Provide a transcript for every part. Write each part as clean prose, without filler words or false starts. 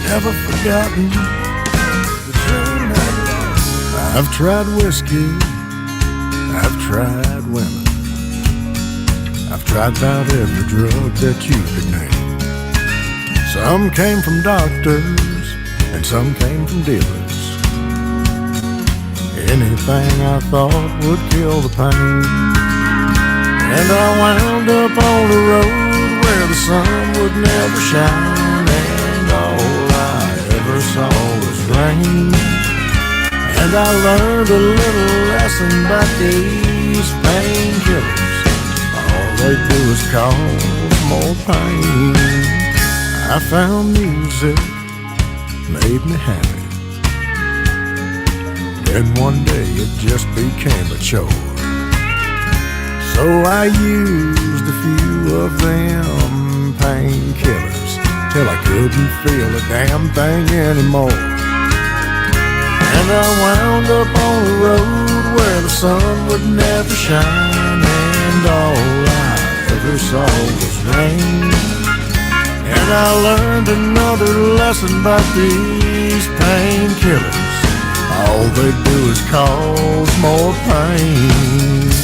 never forgotten the dream that lost. I've tried whiskey, I've tried women, I've tried about every drug that you could name. Some came from doctors and some came from dealers. Anything I thought would kill the pain. And I wound up on the road where the sun would never shine, and all I ever saw was rain. And I learned a little lesson about these painkillers. All they do is cause more pain. I found music made me happy. Then one day it just became a chore. So I used a few of them painkillers till I couldn't feel a damn thing anymore. And I wound up on a road where the sun would never shine, and all I ever saw was rain. And I learned another lesson about these painkillers. All they do is cause more pain.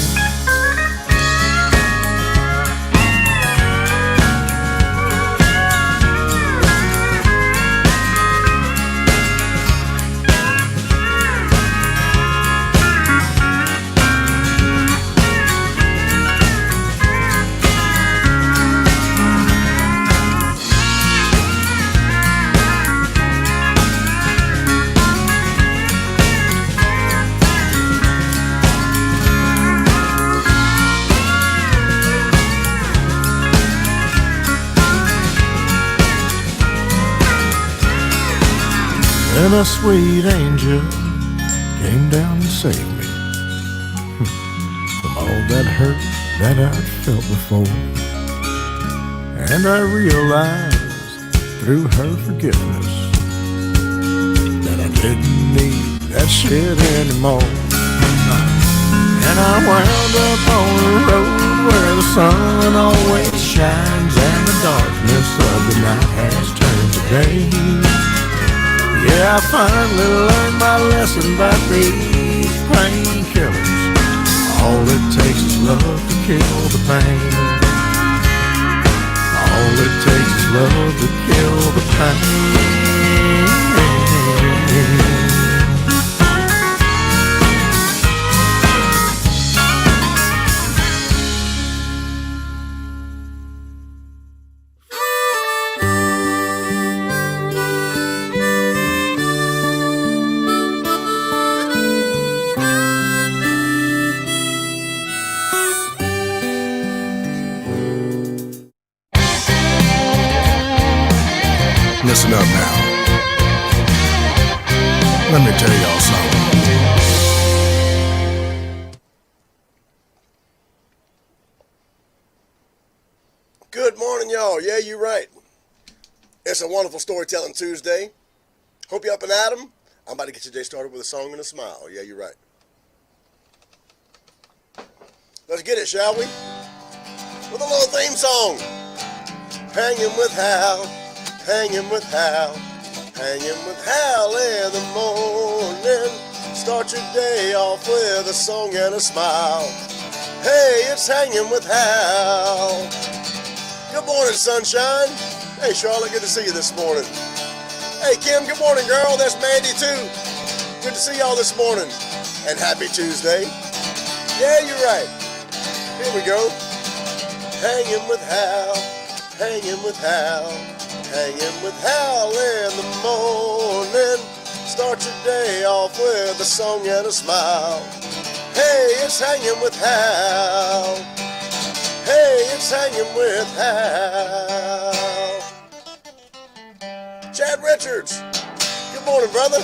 And a sweet angel came down and saved me from all that hurt that I'd felt before. And I realized through her forgiveness that I didn't need that shit anymore. And I wound up on a road where the sun always shines and the darkness of the night has turned to day. Yeah, I finally learned my lesson about these painkillers. All it takes is love to kill the pain. All it takes is love to kill the pain. Listen up now. Let me tell y'all something. Good morning, y'all. Yeah, you're right. It's a wonderful Storytelling Tuesday. Hope you're up and at 'em. I'm about to get your day started with a song and a smile. Yeah, you're right. Let's get it, shall we? With a little theme song. Hanging with Hal. Hanging with Hal, hanging with Hal in the morning. Start your day off with a song and a smile. Hey, it's Hanging with Hal. Good morning, sunshine. Hey, Charlotte, good to see you this morning. Hey, Kim, good morning, girl. That's Mandy, too. Good to see y'all this morning. And happy Tuesday. Yeah, you're right. Here we go. Hanging with Hal, hanging with Hal. Hanging with Hal in the morning. Start your day off with a song and a smile. Hey, it's Hanging with Hal. Hey, it's Hanging with Hal. Chad Richards. Good morning, brother.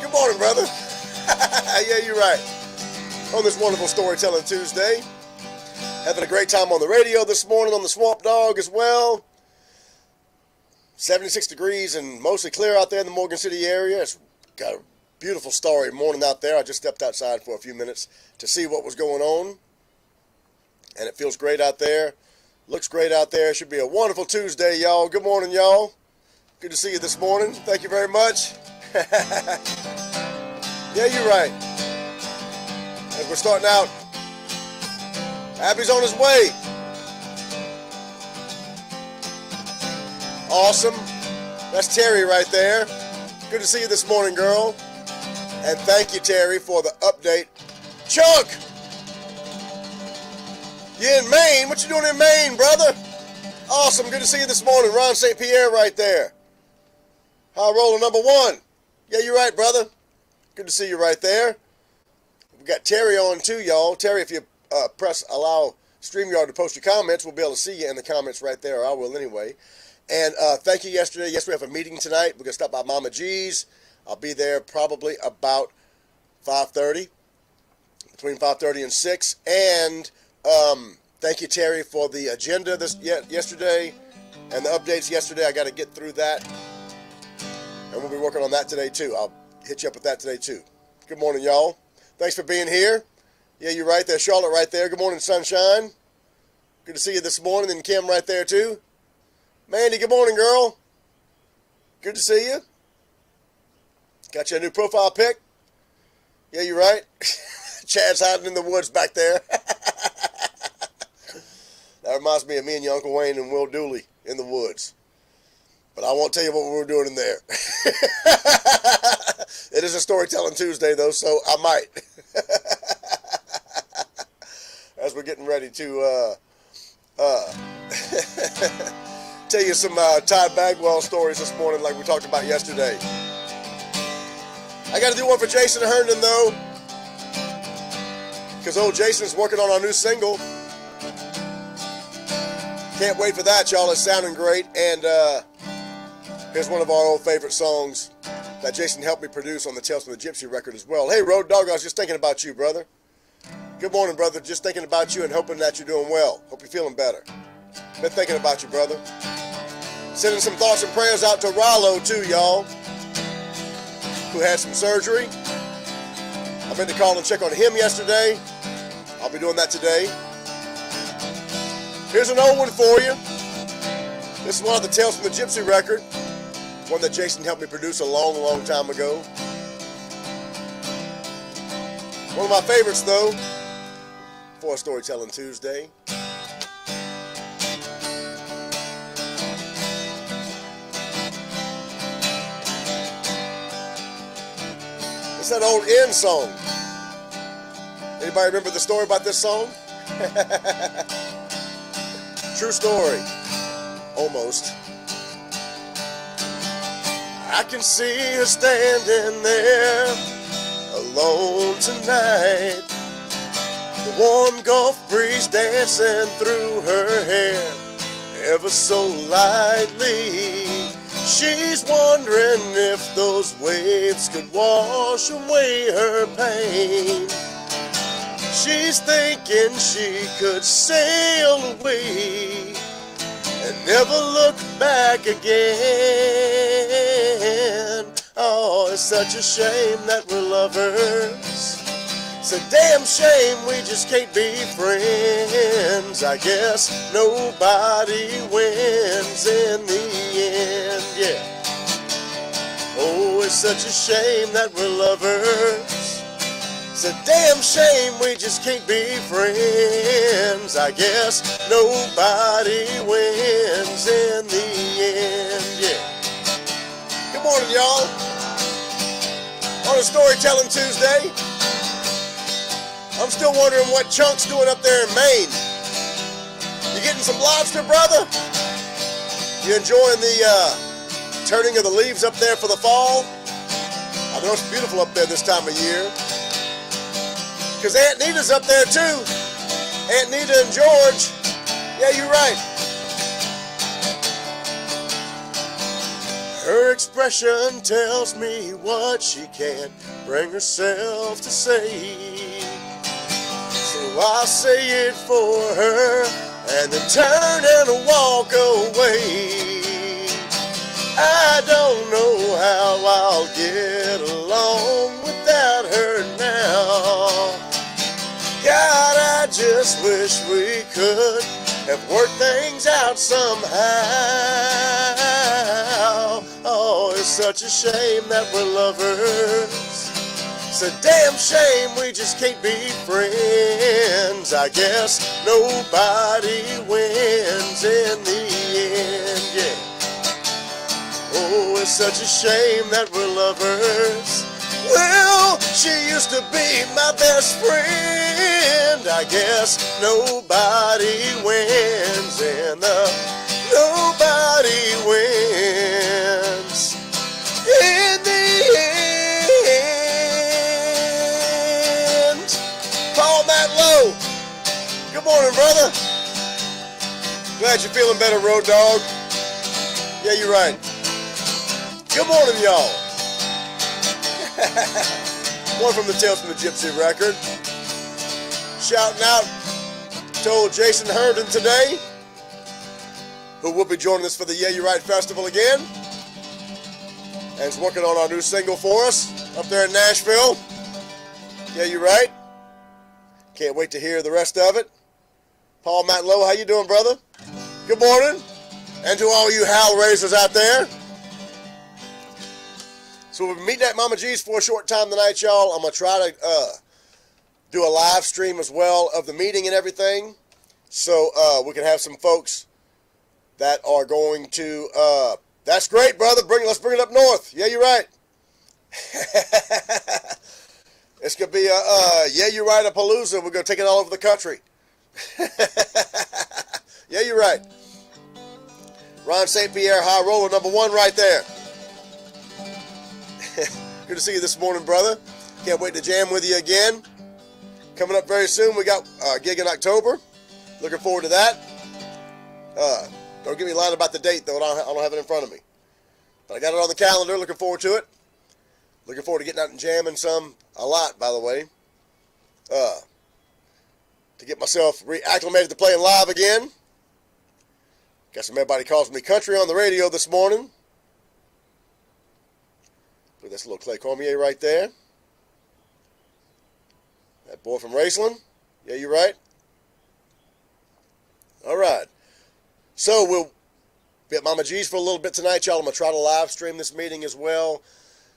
Good morning, brother. Yeah, you're right. On this wonderful Storytelling Tuesday. Having a great time on the radio this morning on the Swamp Dog as well. 76 degrees and mostly clear out there in the Morgan City area. It's got a beautiful starry morning out there. I just stepped outside for a few minutes to see what was going on. And it feels great out there. Looks great out there. Should be a wonderful Tuesday, y'all. Good morning, y'all. Good to see you this morning. Thank you very much. Yeah, you're right. As we're starting out, Abby's on his way. Awesome. That's Terry right there. Good to see you this morning, girl. And thank you, Terry, for the update. Chuck! You in Maine? What you doing in Maine, brother? Awesome. Good to see you this morning. Ron St. Pierre right there. High roller number 1. Yeah, you're right, brother. Good to see you right there. We got Terry on too, y'all. Terry, if you press allow StreamYard to post your comments, we'll be able to see you in the comments right there, or I will anyway. And thank you yesterday. Yes, we have a meeting tonight. We're going to stop by Mama G's. I'll be there probably about 5:30, between 5:30 and 6. And thank you, Terry, for the agenda yesterday and the updates yesterday. I got to get through that. And we'll be working on that today, too. I'll hit you up with that today, too. Good morning, y'all. Thanks for being here. Yeah, you're right there. Charlotte right there. Good morning, sunshine. Good to see you this morning. And Kim right there, too. Mandy, good morning, girl. Good to see you. Got you a new profile pic? Yeah, you're right. Chad's hiding in the woods back there. That reminds me of me and your Uncle Wayne and Will Dooley in the woods. But I won't tell you what we were doing in there. It is a Storytelling Tuesday, though, so I might. As we're getting ready to tell you some Todd Bagwell stories this morning like we talked about yesterday. I got to do one for Jason Herndon, though, because old Jason's working on our new single. Can't wait for that, y'all. It's sounding great. And here's one of our old favorite songs that Jason helped me produce on the Tales from the Gypsy record as well. Hey, Road Dog, I was just thinking about you, brother. Good morning, brother. Just thinking about you and hoping that you're doing well. Hope you're feeling better. Been thinking about you, brother. Sending some thoughts and prayers out to Rollo, too, y'all, who had some surgery. I meant to call and check on him yesterday. I'll be doing that today. Here's an old one for you. This is one of the Tales from the Gypsy record. One that Jason helped me produce a long, long time ago. One of my favorites, though, for Storytelling Tuesday. It's that old end song. Anybody remember the story about this song? True story. Almost. I can see her standing there alone tonight. The warm Gulf breeze dancing through her hair ever so lightly. She's wondering if those waves could wash away her pain. She's thinking she could sail away and never look back again. Oh, it's such a shame that we're lovers. It's a damn shame we just can't be friends. I guess nobody wins in the end, yeah. Oh, it's such a shame that we're lovers. It's a damn shame we just can't be friends. I guess nobody wins in the end, yeah. Good morning, y'all. On a Storytelling Tuesday. I'm still wondering what Chunk's doing up there in Maine. You getting some lobster, brother? You enjoying the turning of the leaves up there for the fall? I know it's beautiful up there this time of year. Because Aunt Nita's up there too. Aunt Nita and George. Yeah, you're right. Her expression tells me what she can't bring herself to say. So I'll say it for her and then turn and walk away. I don't know how I'll get along without her now. God, I just wish we could have worked things out somehow. Oh, it's such a shame that we're lovers. It's a damn shame we just can't be friends. I guess nobody wins in the end, yeah. Oh, it's such a shame that we're lovers. Well, she used to be my best friend. I guess nobody wins in the nobody wins in the end. Paul Matlow, good morning, brother. Glad you're feeling better, Road Dog. Yeah, you're right. Good morning, y'all. One from the Tales from the Gypsy record. Shouting out to old Jason Herndon today, who will be joining us for the Yeah, You're Right Festival again. And is working on our new single for us up there in Nashville. Yeah, You're Right. Can't wait to hear the rest of it. Paul Matlow, how you doing, brother? Good morning. And to all you Hal Raisers out there. So we'll be meeting at Mama G's for a short time tonight, y'all. I'm going to try to do a live stream as well of the meeting and everything. So we can have some folks that are going to... that's great, brother. Let's bring it up north. Yeah, you're right. It's going to be a Yeah, You're Right, a Palooza. We're going to take it all over the country. Yeah, you're right. Ron St. Pierre, high roller, #1 right there. Good to see you this morning, brother. Can't wait to jam with you again. Coming up very soon, we got a gig in October. Looking forward to that. Don't get me lying about the date, though. I don't have it in front of me. But I got it on the calendar. Looking forward to it. Looking forward to getting out and jamming a lot, by the way. To get myself reacclimated to playing live again. Got some everybody calls me country on the radio this morning. Look, that's a little Clay Cormier right there. That boy from Raceland. Yeah, you're right. All right. So we'll be at Mama G's for a little bit tonight, y'all. I'm going to try to live stream this meeting as well.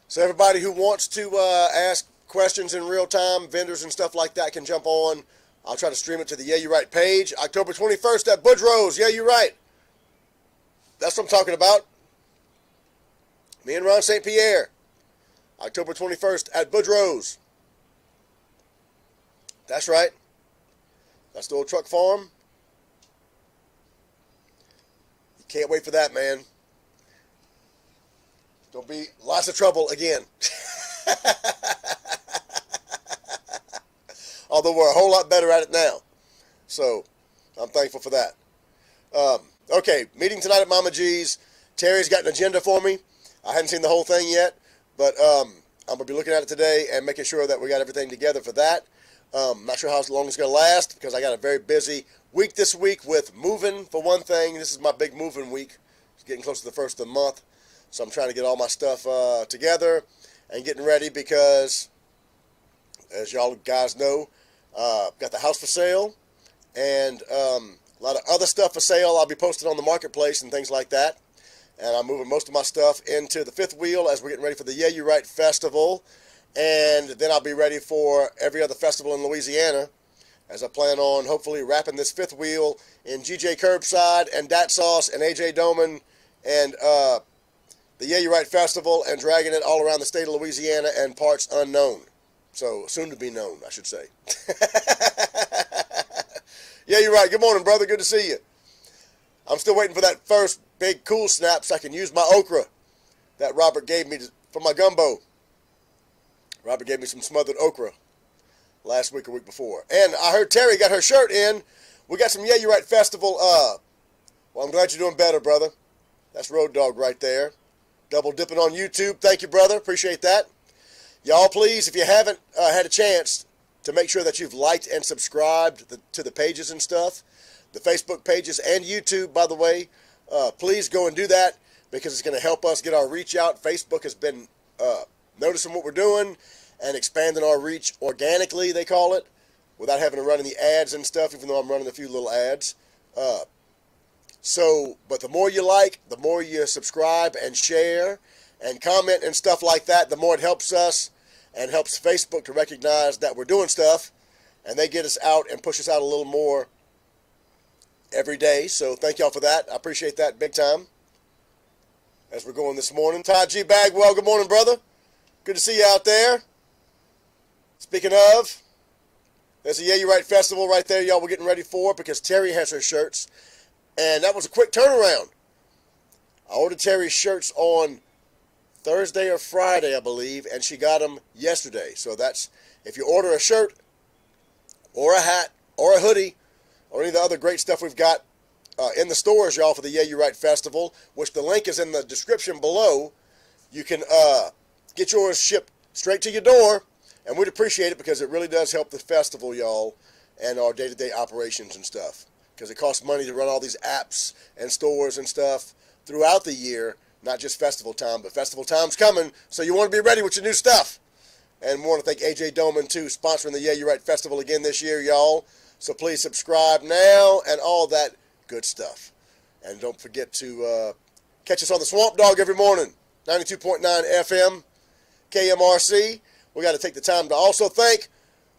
So everybody who wants to ask questions in real time, vendors and stuff like that can jump on. I'll try to stream it to the Yeah, You're Right page. October 21st at Boudreaux's. Yeah, you're right. That's what I'm talking about. Me and Ron St. Pierre. October 21st at Boudreaux's. That's right. That's the old truck farm. You can't wait for that, man. There'll be lots of trouble again. Although we're a whole lot better at it now. So, I'm thankful for that. Okay, meeting tonight at Mama G's. Terry's got an agenda for me. I hadn't seen the whole thing yet, but I'm going to be looking at it today and making sure that we got everything together for that. Not sure how long it's going to last because I got a very busy week this week with moving, for one thing. This is my big moving week. It's getting close to the first of the month, so I'm trying to get all my stuff together and getting ready because, as y'all guys know, got the house for sale and a lot of other stuff for sale. I'll be posted on the marketplace and things like that. And I'm moving most of my stuff into the fifth wheel as we're getting ready for the Yeah, You're Right Festival. And then I'll be ready for every other festival in Louisiana as I plan on hopefully wrapping this fifth wheel in GJ Curbside and Dat Sauce and AJ Doman and the Yeah, You're Right Festival and dragging it all around the state of Louisiana and parts unknown. So soon to be known, I should say. Yeah, you're right. Good morning, brother. Good to see you. I'm still waiting for that first big cool snap so I can use my okra that Robert gave me for my gumbo. Robert gave me some smothered okra last week or week before. And I heard Terry got her shirt in. We got some Yeah, You're Right Festival. Well, I'm glad you're doing better, brother. That's Road Dog right there. Double dipping on YouTube. Thank you, brother. Appreciate that. Y'all, please, if you haven't had a chance to make sure that you've liked and subscribed to the pages and stuff, the Facebook pages and YouTube, by the way, please go and do that because it's going to help us get our reach out. Facebook has been noticing what we're doing and expanding our reach organically, they call it, without having to run any ads and stuff, even though I'm running a few little ads. But the more you like, the more you subscribe and share and comment and stuff like that, the more it helps us and helps Facebook to recognize that we're doing stuff, and they get us out and push us out a little more every day. So thank y'all for that. I appreciate that big time. As we're going this morning, Todd G. Bagwell, good morning, brother. Good to see you out there. Speaking of, there's a Yeah You Right festival right there, y'all. We're getting ready for it because Terry has her shirts. And that was a quick turnaround. I ordered Terry's shirts on Thursday or Friday, I believe, and she got them yesterday. So that's, if you order a shirt or a hat or a hoodie or any of the other great stuff we've got in the stores, y'all, for the Yeah You Right Festival, which the link is in the description below, you can get yours shipped straight to your door, and we'd appreciate it because it really does help the festival, y'all, and our day-to-day operations and stuff. Because it costs money to run all these apps and stores and stuff throughout the year, not just festival time, but festival time's coming, so you want to be ready with your new stuff. And we want to thank AJ Doman, too, sponsoring the Yeah You Right Festival again this year, y'all. So please subscribe now and all that good stuff. And don't forget to catch us on the Swamp Dog every morning, 92.9 FM, KMRC. We got to take the time to also thank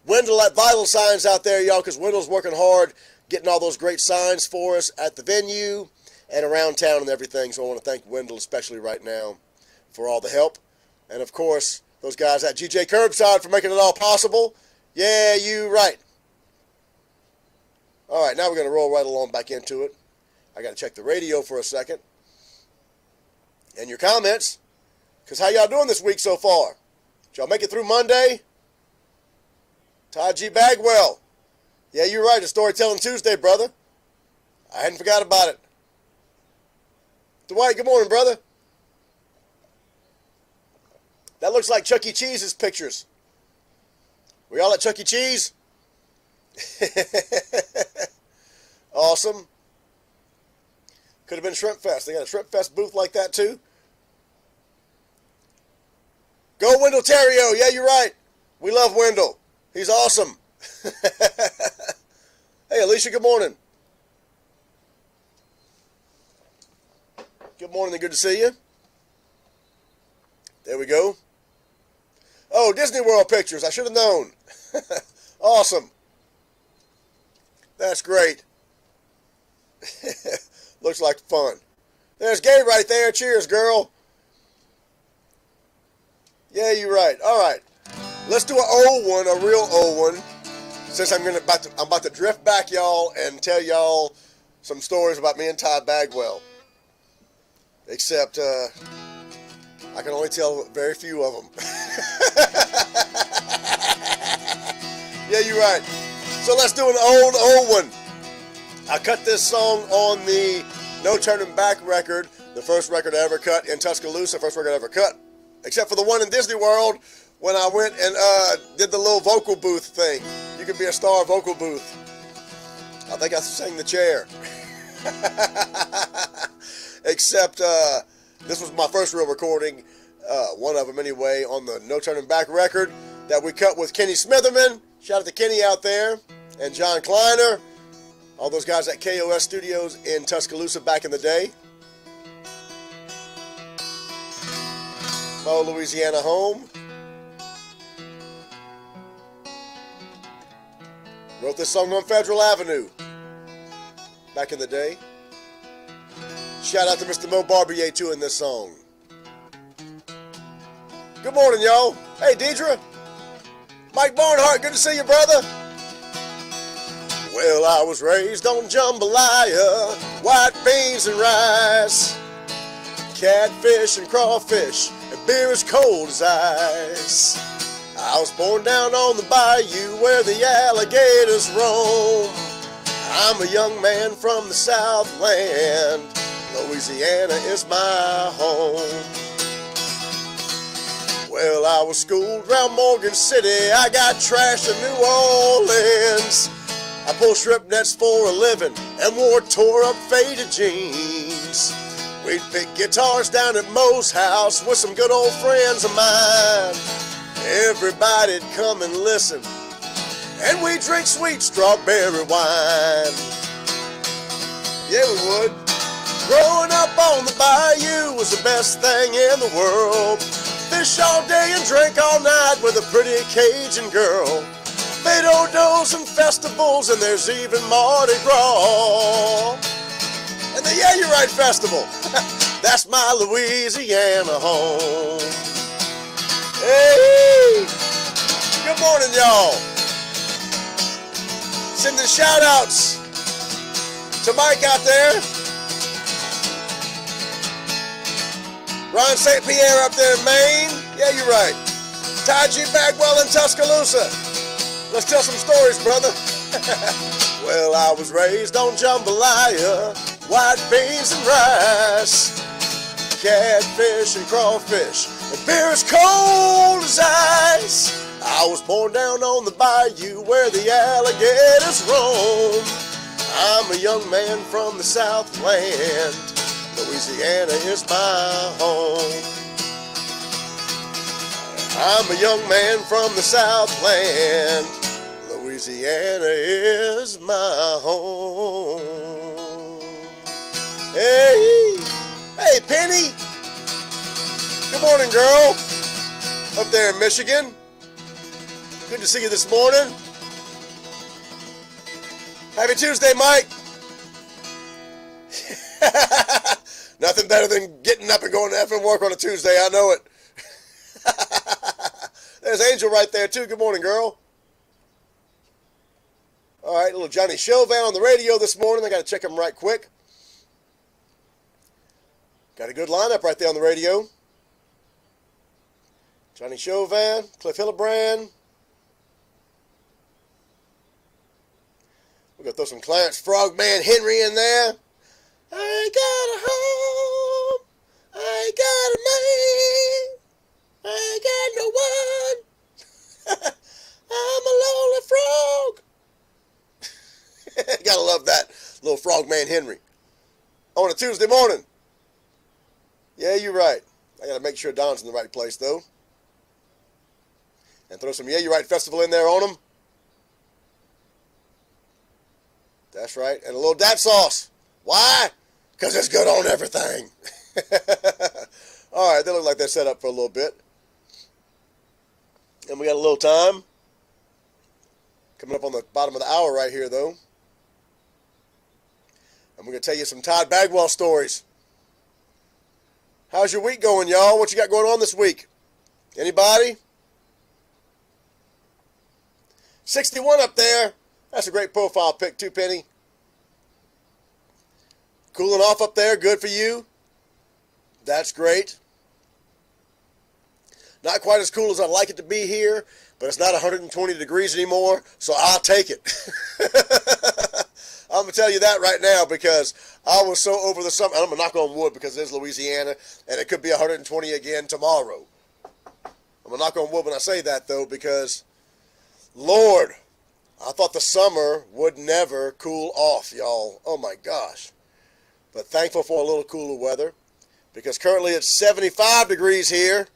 Wendell at Vital Signs out there, y'all, because Wendell's working hard getting all those great signs for us at the venue and around town and everything. So I want to thank Wendell especially right now for all the help. And, of course, those guys at GJ Curbside for making it all possible. Yeah, you right. All right, now we're going to roll right along back into it. I got to check the radio for a second. And your comments, because how y'all doing this week so far? Did y'all make it through Monday? Todd G. Bagwell. Yeah, you're right. It's Storytelling Tuesday, brother. I hadn't forgot about it. Dwight, good morning, brother. That looks like Chuck E. Cheese's pictures. We all at Chuck E. Cheese? Awesome. Could have been Shrimp Fest. They got a Shrimp Fest booth like that, too. Go Wendell Terrio. Yeah, you're right. We love Wendell. He's awesome. Hey, Alicia, good morning. Good morning and good to see you. There we go. Oh, Disney World pictures. I should have known. Awesome. That's great. Looks like fun. There's Gabe right there. Cheers, girl. Yeah, you're right. All right. Let's do an old one, a real old one. Since I'm about to drift back, y'all, and tell y'all some stories about me and Todd Bagwell. Except, I can only tell very few of them. Yeah, you're right. So let's do an old one. I cut this song on the No Turning Back record, the first record I ever cut in Tuscaloosa, first record I ever cut. Except for the one in Disney World when I went and did the little vocal booth thing. You can be a star vocal booth. I think I sang the chair. Except this was my first real recording, one of them anyway, on the No Turning Back record that we cut with Kenny Smitherman. Shout out to Kenny out there and John Kleiner. All those guys at KOS Studios in Tuscaloosa back in the day. My Louisiana home. Wrote this song on Federal Avenue back in the day. Shout out to Mr. Mo Barbier too in this song. Good morning, y'all. Hey, Deidre. Mike Barnhart, good to see you, brother. Well, I was raised on jambalaya, white beans and rice, catfish and crawfish, and beer as cold as ice. I was born down on the bayou where the alligators roam. I'm a young man from the Southland. Louisiana is my home. Well, I was schooled around Morgan City. I got trashed in New Orleans. I pulled shrimp nets for a living and wore tore-up faded jeans. We'd pick guitars down at Moe's house with some good old friends of mine. Everybody'd come and listen, and we'd drink sweet strawberry wine. Yeah, we would. Growing up on the bayou was the best thing in the world. Fish all day and drink all night with a pretty Cajun girl. Fado doughs and festivals, and there's even Mardi Gras. And the Yeah, You're Right Festival. That's my Louisiana home. Hey! Good morning, y'all. Sending shout-outs to Mike out there. Ron St. Pierre up there in Maine. Yeah, you're right. Ty G. Bagwell in Tuscaloosa. Let's tell some stories, brother. Well, I was raised on jambalaya, white beans and rice, catfish and crawfish, and beer as cold as ice. I was born down on the bayou where the alligators roam. I'm a young man from the Southland. Louisiana is my home. I'm a young man from the Southland. Louisiana is my home. Hey, hey, Penny. Good morning, girl. Up there in Michigan. Good to see you this morning. Happy Tuesday, Mike. Nothing better than getting up and going to effing work on a Tuesday. I know it. There's Angel right there, too. Good morning, girl. All right, little Johnny Chauvin on the radio this morning. I got to check him right quick. Got a good lineup right there on the radio. Johnny Chauvin, Cliff Hillebrand. We're going to throw some Clarence Frogman Henry in there. I ain't got a home. I ain't got a man. I ain't got no one. I'm a lonely frog. Gotta love that little Frogman Henry. On a Tuesday morning. Yeah, you're right. I gotta make sure Don's in the right place, though. And throw some Yeah, You're Right Festival in there on him. That's right. And a little dat sauce. Why? Because it's good on everything. All right, they look like they're set up for a little bit. And we got a little time. Coming up on the bottom of the hour right here, though. And we're going to tell you some Todd Bagwell stories. How's your week going, y'all? What you got going on this week? Anybody? 61 up there. That's a great profile pic, too, Penny. Cooling off up there, good for you. That's great. Not quite as cool as I'd like it to be here, but it's not 120 degrees anymore, so I'll take it. I'm going to tell you that right now because I was so over the summer. I'm going to knock on wood because it is Louisiana, and it could be 120 again tomorrow. I'm going to knock on wood when I say that, though, because, Lord, I thought the summer would never cool off, y'all. Oh, my gosh. But thankful for a little cooler weather because currently it's 75 degrees here,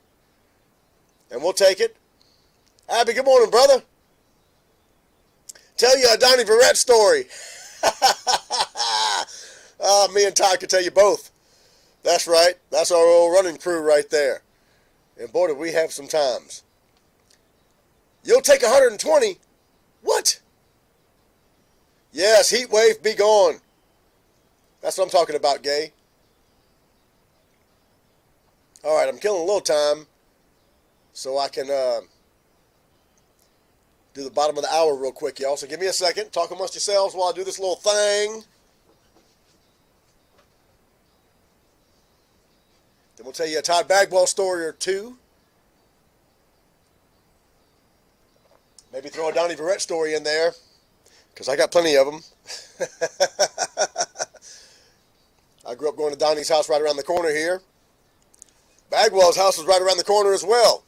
and we'll take it. Abby, good morning, brother. Tell you a Donnie Verrett story. Me and Todd could tell you both. That's right. That's our old running crew right there. And boy, did we have some times. You'll take 120? What? Yes, heat wave be gone. That's what I'm talking about, Gay. All right, I'm killing a little time so I can do the bottom of the hour real quick, y'all. So give me a second. Talk amongst yourselves while I do this little thing. Then we'll tell you a Todd Bagwell story or two. Maybe throw a Donnie Verrett story in there because I got plenty of them. I grew up going to Donnie's house right around the corner here. Bagwell's house was right around the corner as well.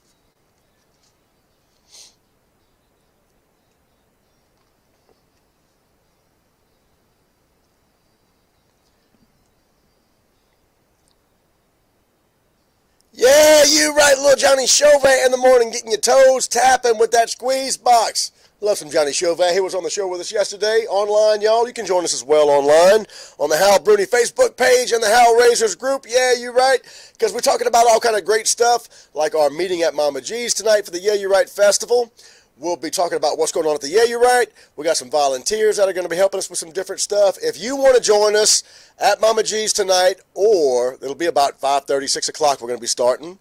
Yeah, you right, little Johnny Chauvin in the morning, getting your toes tapping with that squeeze box. Love some Johnny Chauvin. He was on the show with us yesterday. Online, y'all. You can join us as well online on the Hal Bruni Facebook page and the Hal Raisers group. Yeah, you're right. Because we're talking about all kind of great stuff, like our meeting at Mama G's tonight for the Yeah, You're Right Festival. We'll be talking about what's going on at the Yeah, You're Right. We got some volunteers that are going to be helping us with some different stuff. If you want to join us at Mama G's tonight, or it'll be about 5:30, 6 o'clock we're going to be starting.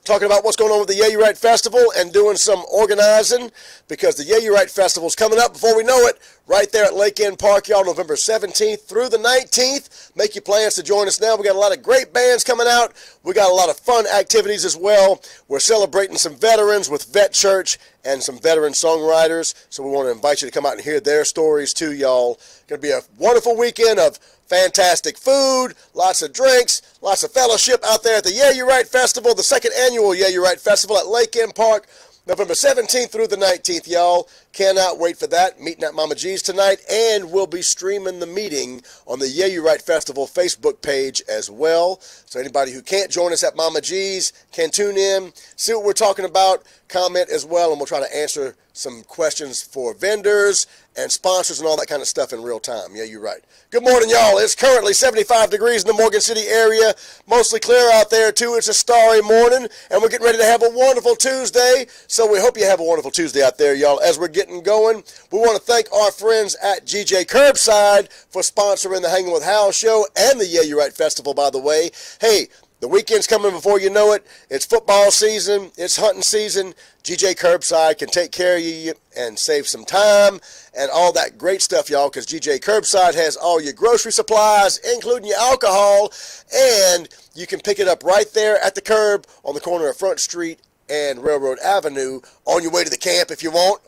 Talking about what's going on with the Yeah, You're Right Festival and doing some organizing, because the Yeah, You're Right Festival is coming up before we know it, right there at Lake End Park, y'all, November 17th through the 19th. Make your plans to join us now. We got a lot of great bands coming out. We got a lot of fun activities as well. We're celebrating some veterans with Vet Church and some veteran songwriters, so we want to invite you to come out and hear their stories too, y'all. Going to be a wonderful weekend of fantastic food, lots of drinks, lots of fellowship out there at the Yeah, You're Right Festival, the second annual Yeah, You're Right Festival at Lake End Park, November 17th through the 19th, y'all. Cannot wait for that. Meeting at Mama G's tonight, and we'll be streaming the meeting on the Yeah, You're Right Festival Facebook page as well. So anybody who can't join us at Mama G's can tune in, see what we're talking about, comment as well, and we'll try to answer some questions for vendors and sponsors and all that kind of stuff in real time. Yeah, you're right. Good morning, y'all. It's currently 75 degrees in the Morgan City area. Mostly clear out there, too. It's a starry morning, and we're getting ready to have a wonderful Tuesday. So we hope you have a wonderful Tuesday out there, y'all. As we're getting going, we want to thank our friends at GJ Curbside for sponsoring the Hanging with Hal show and the Yeah, You're Right Festival, by the way. Hey, the weekend's coming before you know it. It's football season. It's hunting season. GJ Curbside can take care of you and save some time and all that great stuff, y'all, because GJ Curbside has all your grocery supplies, including your alcohol, and you can pick it up right there at the curb on the corner of Front Street and Railroad Avenue on your way to the camp if you want,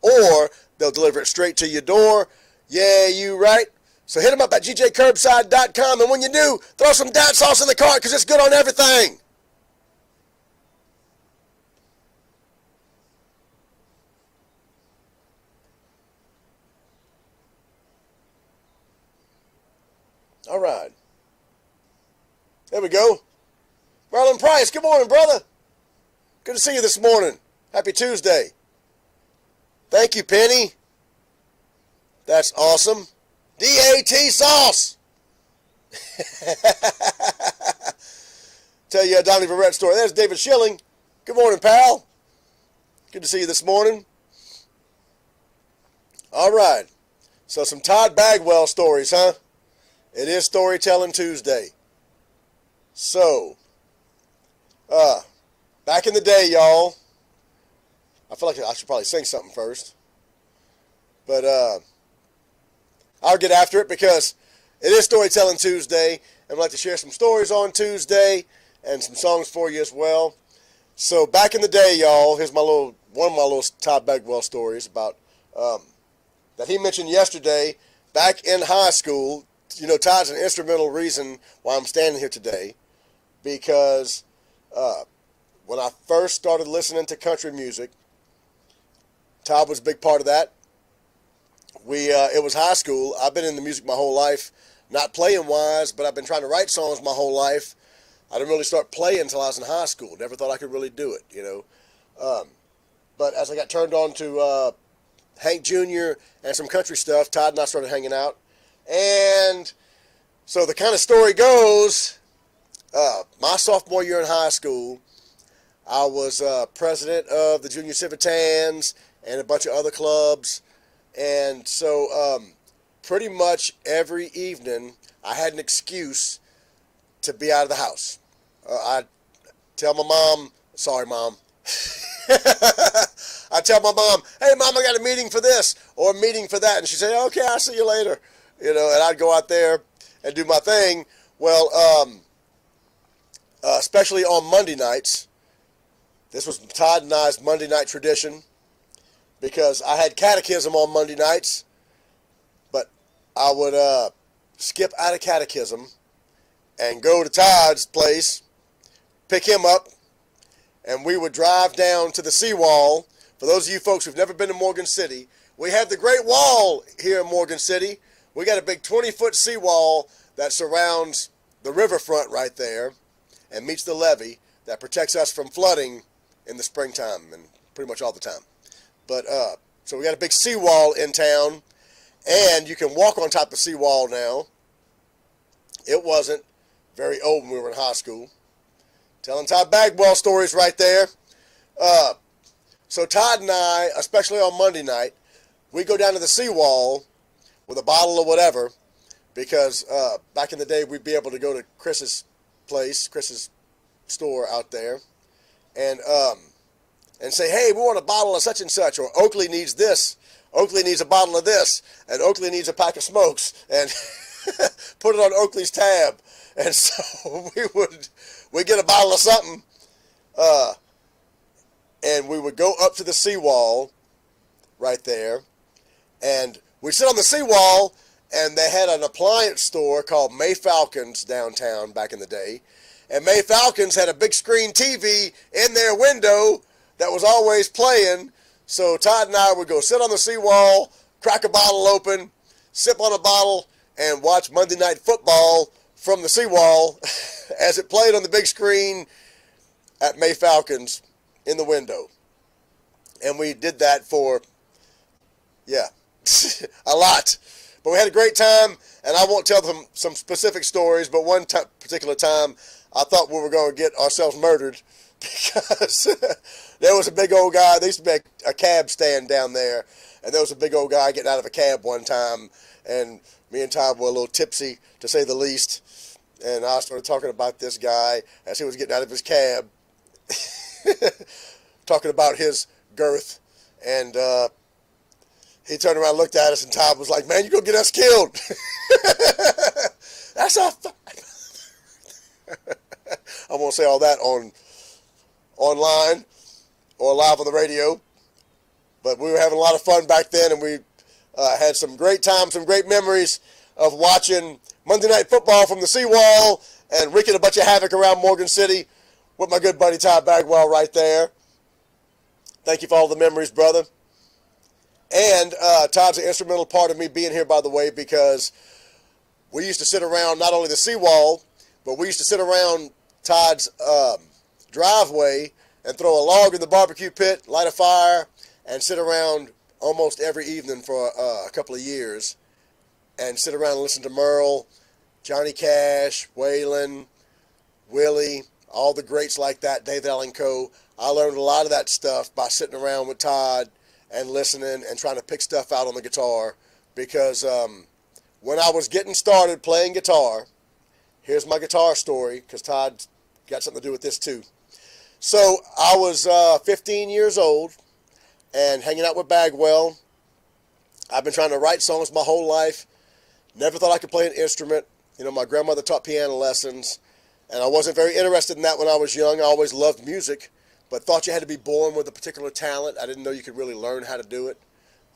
or they'll deliver it straight to your door. Yeah, you right. So hit them up at gjcurbside.com, and when you do, throw some dad sauce in the cart because it's good on everything. All right. There we go. Marlon Price, good morning, brother. Good to see you this morning. Happy Tuesday. Thank you, Penny. That's awesome. DAT sauce. Tell you a Donnie Verrett story. There's David Schilling. Good morning, pal. Good to see you this morning. All right. So some Todd Bagwell stories, huh? It is Storytelling Tuesday. So, back in the day, y'all, I feel like I should probably sing something first. But, I'll get after it because it is Storytelling Tuesday, and I'd like to share some stories on Tuesday and some songs for you as well. So back in the day, y'all, here's one of my little Todd Bagwell stories about that he mentioned yesterday. Back in high school, you know, Todd's an instrumental reason why I'm standing here today, because when I first started listening to country music, Todd was a big part of that. It was high school. I've been in the music my whole life, not playing wise, but I've been trying to write songs my whole life. I didn't really start playing until I was in high school. Never thought I could really do it, you know. But as I got turned on to Hank Jr. and some country stuff, Todd and I started hanging out. And so the kind of story goes, my sophomore year in high school, I was president of the Junior Civitans and a bunch of other clubs. And so pretty much every evening I had an excuse to be out of the house. I'd tell my mom, sorry, Mom. I'd tell my mom, hey, Mom, I got a meeting for this or a meeting for that. And she'd say, okay, I'll see you later. You know, and I'd go out there and do my thing. Well, especially on Monday nights. This was Todd and I's Monday night tradition, because I had catechism on Monday nights, but I would skip out of catechism and go to Todd's place, pick him up, and we would drive down to the seawall. For those of you folks who've never been to Morgan City, we have the Great Wall here in Morgan City. We got a big 20-foot seawall that surrounds the riverfront right there and meets the levee that protects us from flooding in the springtime and pretty much all the time. But So we got a big seawall in town, and you can walk on top of the seawall now. It wasn't very old when we were in high school. Telling Todd Bagwell stories right there. So Todd and I, especially on Monday night, we go down to the seawall with a bottle of whatever, because back in the day we'd be able to go to Chris's place, Chris's store out there, and say, hey, we want a bottle of such and such, or Oakley needs this, Oakley needs a bottle of this, and Oakley needs a pack of smokes, and put it on Oakley's tab. And so we'd get a bottle of something, and we would go up to the seawall right there, and we'd sit on the seawall, and they had an appliance store called May Falcons downtown back in the day, and May Falcons had a big screen TV in their window that was always playing. So Todd and I would go sit on the seawall, crack a bottle open, sip on a bottle, and watch Monday Night Football from the seawall as it played on the big screen at May Falcons in the window. And we did that for, a lot. But we had a great time, and I won't tell them some specific stories, but one particular time I thought we were going to get ourselves murdered because there was a big old guy. There used to be a cab stand down there, and there was a big old guy getting out of a cab one time, and me and Todd were a little tipsy, to say the least, and I started talking about this guy as he was getting out of his cab, talking about his girth, and he turned around and looked at us, and Todd was like, man, you're going to get us killed. That's a I won't say all that online or live on the radio, but we were having a lot of fun back then, and we had some great times, some great memories of watching Monday Night Football from the seawall and wreaking a bunch of havoc around Morgan City with my good buddy Todd Bagwell right there. Thank you for all the memories, brother. And Todd's an instrumental part of me being here, by the way, because we used to sit around not only the seawall, but we used to sit around Todd's driveway and throw a log in the barbecue pit, light a fire, and sit around almost every evening for a couple of years, and sit around and listen to Merle, Johnny Cash, Waylon, Willie, all the greats like that, David Allen Coe. I learned a lot of that stuff by sitting around with Todd and listening and trying to pick stuff out on the guitar, because when I was getting started playing guitar, here's my guitar story, because Todd got something to do with this too. So I was 15 years old and hanging out with Bagwell. I've been trying to write songs my whole life. Never thought I could play an instrument. You know, my grandmother taught piano lessons, and I wasn't very interested in that when I was young. I always loved music, but thought you had to be born with a particular talent. I didn't know you could really learn how to do it.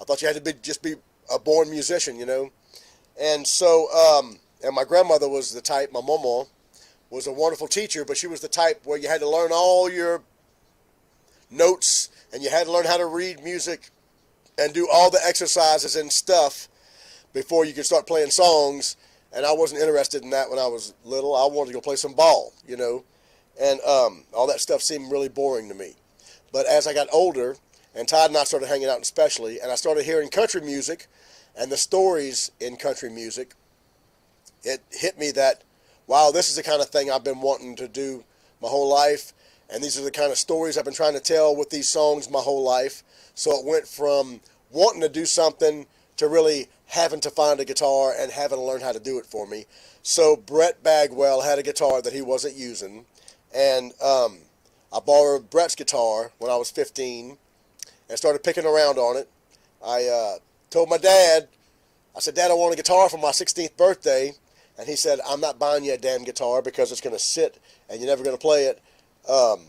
I thought you had to just be a born musician, you know. And so, and my grandmother was the type, my mama was a wonderful teacher, but she was the type where you had to learn all your notes, and you had to learn how to read music and do all the exercises and stuff before you could start playing songs. And I wasn't interested in that when I was little. I wanted to go play some ball, you know, and all that stuff seemed really boring to me. But as I got older, and Todd and I started hanging out especially, and I started hearing country music and the stories in country music, it hit me that, wow, this is the kind of thing I've been wanting to do my whole life, and these are the kind of stories I've been trying to tell with these songs my whole life. So it went from wanting to do something to really having to find a guitar and having to learn how to do it for me. So Brett Bagwell had a guitar that he wasn't using, and I borrowed Brett's guitar when I was 15 and started picking around on it. I told my dad, I said, Dad, I want a guitar for my 16th birthday. And he said, I'm not buying you a damn guitar because it's going to sit and you're never going to play it, and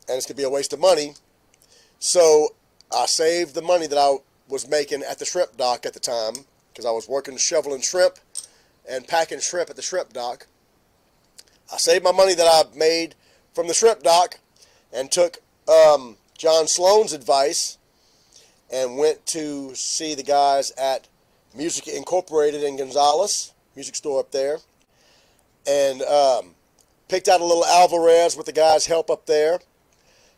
it's going to be a waste of money. So I saved the money that I was making at the shrimp dock at the time, because I was working shoveling shrimp and packing shrimp at the shrimp dock. I saved my money that I made from the shrimp dock and took John Sloan's advice and went to see the guys at Music Incorporated in Gonzales, music store up there, and picked out a little Alvarez with the guys' help up there,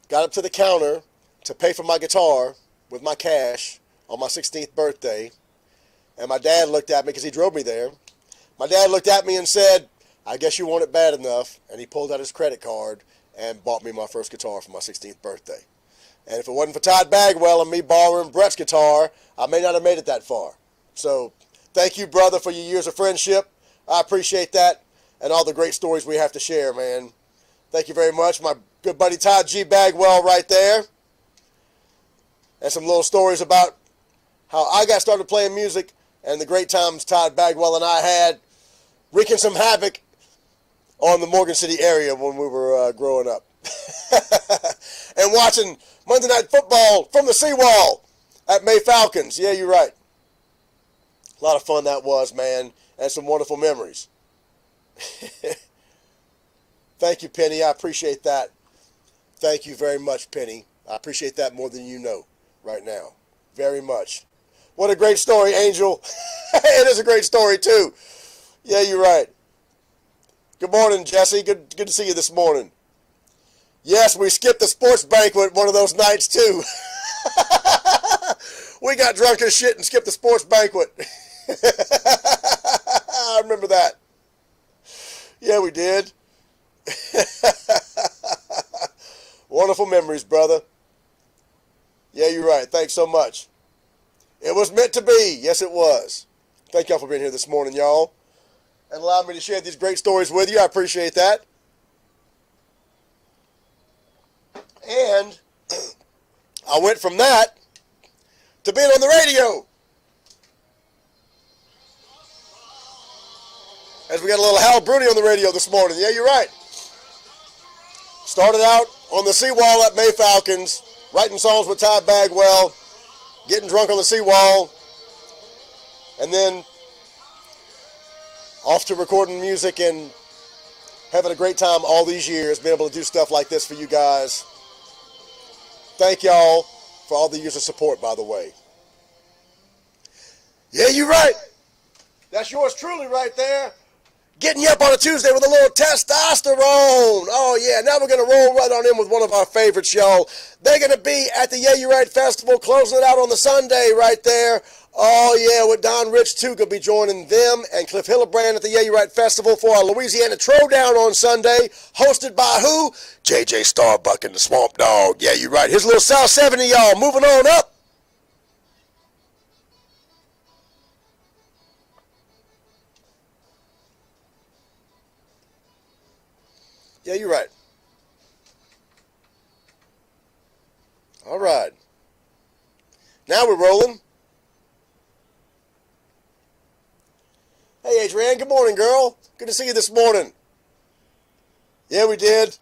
got up to the counter to pay for my guitar with my cash, on my 16th birthday, and my dad looked at me because he drove me there. My dad looked at me and said, I guess you want it bad enough, and he pulled out his credit card and bought me my first guitar for my 16th birthday. And if it wasn't for Todd Bagwell and me borrowing Brett's guitar, I may not have made it that far. So thank you, brother, for your years of friendship. I appreciate that and all the great stories we have to share, man. Thank you very much. My good buddy Todd G. Bagwell right there. And some little stories about how I got started playing music and the great times Todd Bagwell and I had wreaking some havoc on the Morgan City area when we were growing up. And watching Monday Night Football from the seawall at May Falcons. Yeah, you're right. A lot of fun that was, man, and some wonderful memories. Thank you, Penny. I appreciate that. Thank you very much, Penny. I appreciate that more than you know right now. Very much. What a great story, Angel. It is a great story, too. Yeah, you're right. Good morning, Jesse. Good to see you this morning. Yes, we skipped the sports banquet one of those nights, too. We got drunk as shit and skipped the sports banquet. I remember that. Yeah, we did. Wonderful memories, brother. Yeah, you're right. Thanks so much. It was meant to be. Yes, it was. Thank y'all for being here this morning, y'all, and allowing me to share these great stories with you. I appreciate that. And I went from that to being on the radio. As we got a little Hal Bruni on the radio this morning. Yeah, you're right. Started out on the seawall at May Falcons, writing songs with Todd Bagwell, getting drunk on the seawall, and then off to recording music and having a great time all these years, being able to do stuff like this for you guys. Thank y'all for all the years of support, by the way. Yeah, you're right. That's yours truly right there. Getting you up on a Tuesday with a little testosterone. Oh, yeah. Now we're going to roll right on in with one of our favorites, y'all. They're going to be at the Yeah, You're Right Festival, closing it out on the Sunday right there. Oh, yeah, with Don Rich, too. Going to be joining them and Cliff Hillebrand at the Yeah, You're Right Festival for our Louisiana Throwdown on Sunday, hosted by who? J.J. Starbuck and the Swamp Dog. Yeah, you're right. Here's a little South 70, y'all. Moving on up. Yeah, you're right. All right. Now we're rolling. Hey, Adrienne. Good morning, girl. Good to see you this morning. Yeah, we did.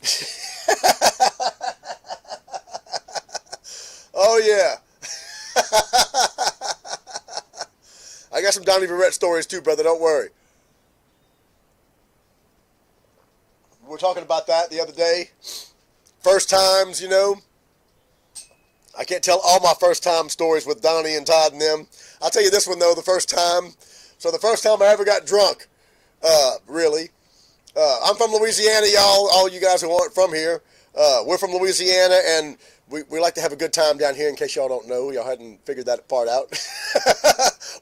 Oh, yeah. I got some Donnie Verrett stories, too, brother. Don't worry. We were talking about that the other day. First times, you know. I can't tell all my first time stories with Donnie and Todd and them. I'll tell you this one, though, the first time. So the first time I ever got drunk, really. I'm from Louisiana, y'all. All you guys who aren't from here. We're from Louisiana, and we like to have a good time down here, in case y'all don't know. Y'all hadn't figured that part out.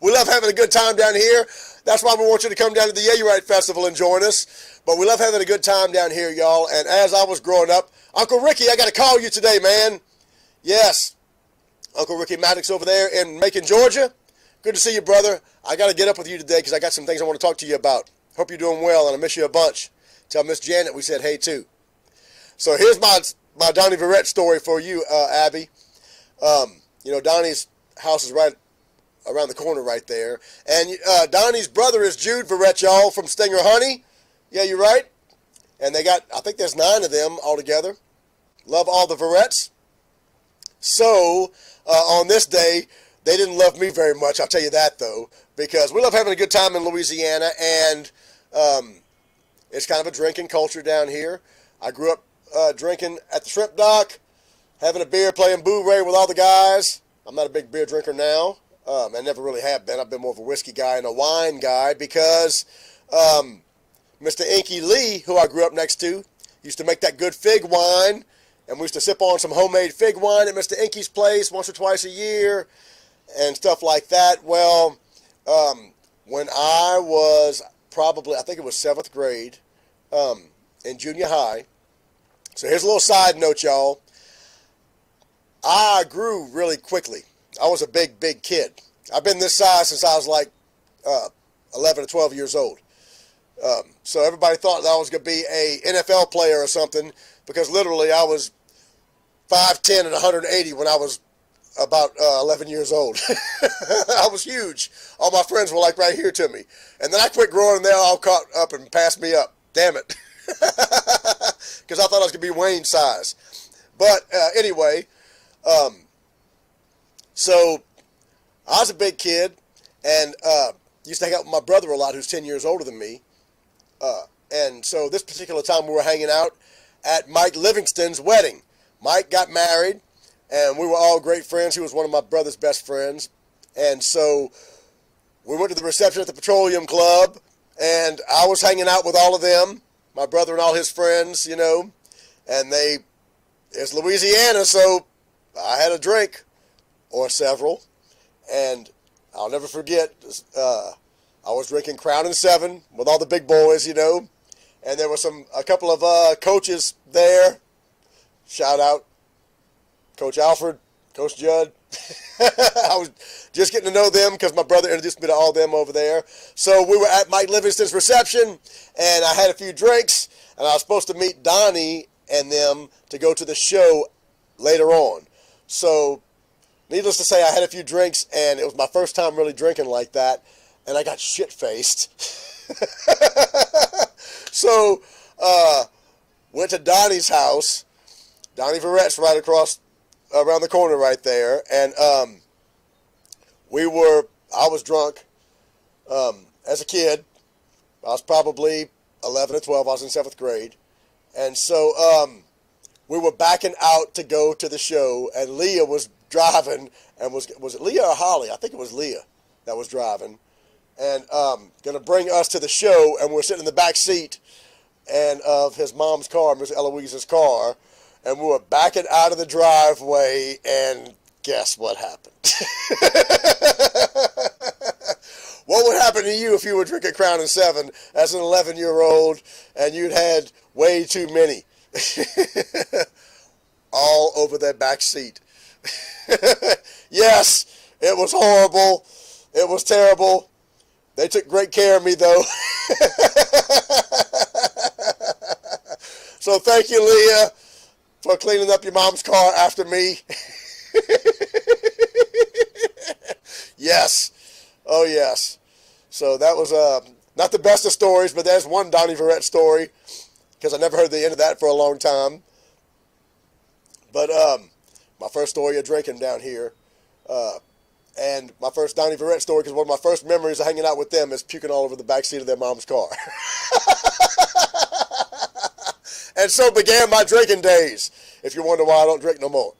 We love having a good time down here. That's why we want you to come down to the Yeah, You're Right Festival and join us. But we love having a good time down here, y'all. And as I was growing up, Uncle Ricky, I got to call you today, man. Yes. Uncle Ricky Maddox over there in Macon, Georgia. Good to see you, brother. I got to get up with you today because I got some things I want to talk to you about. Hope you're doing well, and I miss you a bunch. Tell Miss Janet we said hey, too. So here's my Donnie Verrett story for you, Abby. You know, Donnie's house is right around the corner right there. And Donnie's brother is Jude Verrett, y'all, from Stinger Honey. Yeah, you're right. And they got, I think there's 9 of them altogether. Love all the Verretts. So, on this day, they didn't love me very much, I'll tell you that, though, because we love having a good time in Louisiana, and it's kind of a drinking culture down here. I grew up drinking at the shrimp dock, having a beer, playing boo-ray with all the guys. I'm not a big beer drinker now. I never really have been. I've been more of a whiskey guy and a wine guy because Mr. Inky Lee, who I grew up next to, used to make that good fig wine, and we used to sip on some homemade fig wine at Mr. Inky's place once or twice a year. and stuff like that. Well, when I was probably, I think it was 7th grade, in junior high. So here's a little side note, y'all. I grew really quickly. I was a big, big kid. I've been this size since I was like 11 or 12 years old. So everybody thought that I was going to be a NFL player or something, because literally I was 5'10 and 180 when I was about 11 years old. I was huge. All my friends were like right here to me. And then I quit growing and they all caught up and passed me up. Damn it. Because I thought I was going to be Wayne size. But anyway, so I was a big kid and used to hang out with my brother a lot, who's 10 years older than me. And so this particular time we were hanging out at Mike Livingston's wedding. Mike got married, and we were all great friends. He was one of my brother's best friends. And so we went to the reception at the Petroleum Club, and I was hanging out with all of them, my brother and all his friends, you know. And it's Louisiana, so I had a drink or several. And I'll never forget, I was drinking Crown and 7 with all the big boys, you know. And there were a couple of coaches there. Shout out Coach Alfred, Coach Judd. I was just getting to know them because my brother introduced me to all them over there. So we were at Mike Livingston's reception, and I had a few drinks, and I was supposed to meet Donnie and them to go to the show later on. So needless to say, I had a few drinks, and it was my first time really drinking like that, and I got shit-faced. So went to Donnie's house. Donnie Verrett's right around the corner right there. And I was drunk as a kid. I was probably 11 or 12. I was in 7th grade. And so we were backing out to go to the show, and Leah was driving. And was it Leah or Holly? I think it was Leah that was driving. And going to bring us to the show, and we're sitting in the back seat of his mom's car, Miss Eloise's car, and we were backing out of the driveway, and guess what happened? What would happen to you if you were drinking Crown and 7 as an 11-year-old and you'd had way too many? All over that back seat. Yes, it was horrible. It was terrible. They took great care of me, though. So thank you, Leah, for cleaning up your mom's car after me. Yes. Oh, yes. So that was not the best of stories, but there's one Donnie Verrett story, because I never heard the end of that for a long time. But my first story of drinking down here, and my first Donnie Verrett story, because one of my first memories of hanging out with them is puking all over the backseat of their mom's car. And so began my drinking days, if you wonder why I don't drink no more.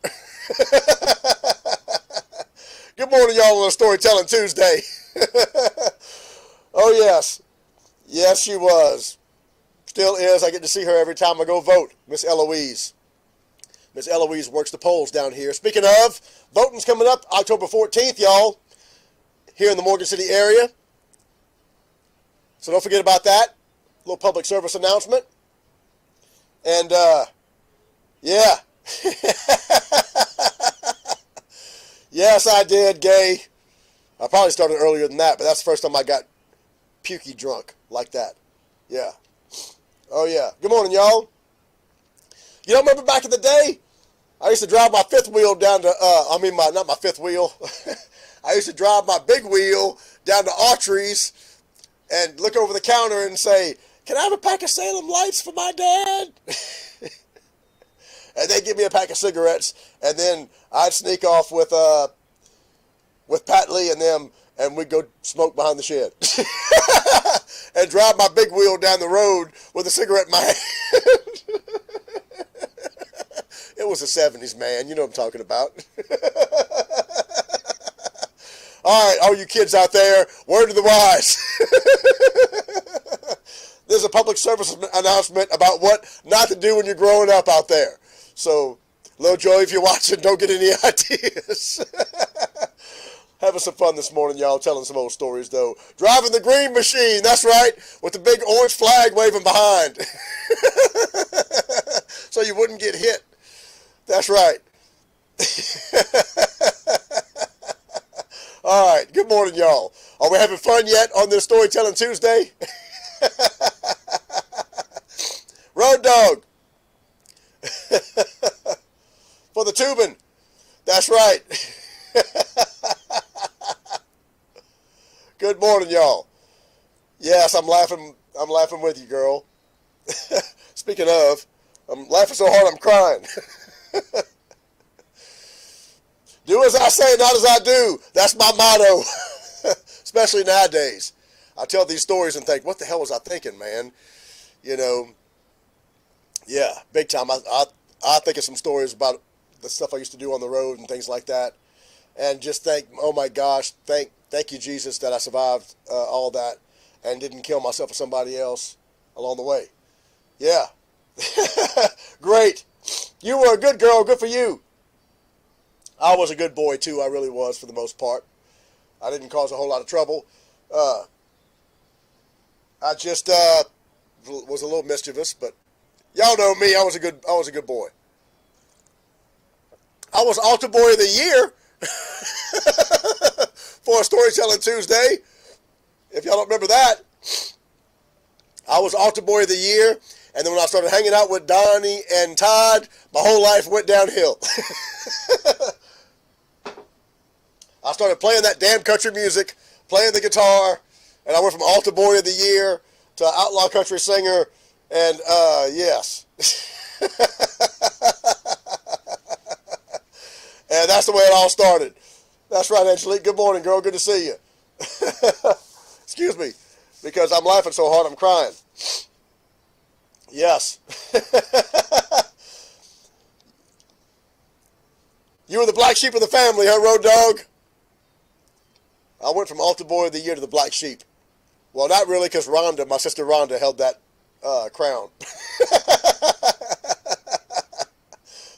Good morning, y'all, on a Storytelling Tuesday. Oh, yes. Yes, she was. Still is. I get to see her every time I go vote, Miss Eloise. Miss Eloise works the polls down here. Speaking of, voting's coming up October 14th, y'all, here in the Morgan City area. So don't forget about that. A little public service announcement. And, yeah. Yes, I did, gay. I probably started earlier than that, but that's the first time I got pukey drunk like that. Yeah. Oh, yeah. Good morning, y'all. You don't remember back in the day? I used to drive my fifth wheel down to, not my fifth wheel. I used to drive my big wheel down to Autry's and look over the counter and say, "Can I have a pack of Salem Lights for my dad?" And they'd give me a pack of cigarettes, and then I'd sneak off with Pat Lee and them, and we'd go smoke behind the shed. And drive my big wheel down the road with a cigarette in my hand. It was the 70s, man. You know what I'm talking about. All right, all you kids out there, word to the wise. There's a public service announcement about what not to do when you're growing up out there. So, little Joey, if you're watching, don't get any ideas. Having some fun this morning, y'all, telling some old stories, though. Driving the green machine, that's right, with the big orange flag waving behind. So you wouldn't get hit. That's right. All right, good morning, y'all. Are we having fun yet on this Storytelling Tuesday? Road Dog. For the tubing. That's right. Good morning, y'all. Yes, I'm laughing with you, girl. Speaking of, I'm laughing so hard I'm crying. Do as I say, not as I do. That's my motto. Especially nowadays. I tell these stories and think, what the hell was I thinking, man? You know, yeah, big time. I think of some stories about the stuff I used to do on the road and things like that. And just think, oh my gosh, thank you, Jesus, that I survived all that and didn't kill myself or somebody else along the way. Yeah. Great. You were a good girl. Good for you. I was a good boy, too. I really was, for the most part. I didn't cause a whole lot of trouble. I just was a little mischievous, but y'all know me. I was a good boy. I was Altar Boy of the Year for a Storytelling Tuesday. If y'all don't remember that, I was Altar Boy of the Year, and then when I started hanging out with Donnie and Todd, my whole life went downhill. I started playing that damn country music, playing the guitar, and I went from Altar Boy of the Year to outlaw country singer, and yes. And that's the way it all started. That's right, Angelique. Good morning, girl. Good to see you. Excuse me, because I'm laughing so hard I'm crying. Yes. You were the black sheep of the family, huh, Road Dog? I went from Altar Boy of the Year to the black sheep. Well, not really, because Rhonda, my sister Rhonda, held that crown.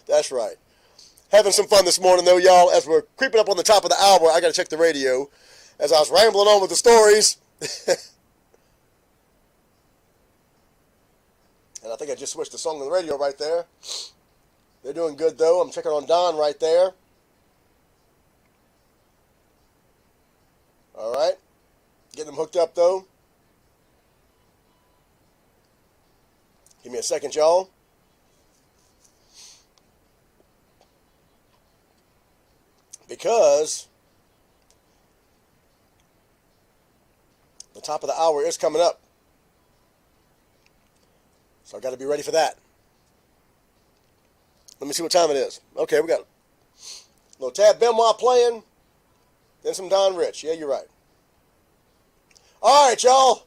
That's right. Having some fun this morning, though, y'all. As we're creeping up on the top of the hour, I got to check the radio. As I was rambling on with the stories. And I think I just switched the song on the radio right there. They're doing good, though. I'm checking on Don right there. All right. Getting them hooked up, though. Give me a second, y'all. Because the top of the hour is coming up. So I got to be ready for that. Let me see what time it is. Okay, we got a little Tad Benoit playing, then some Don Rich. Yeah, you're right. All right, y'all.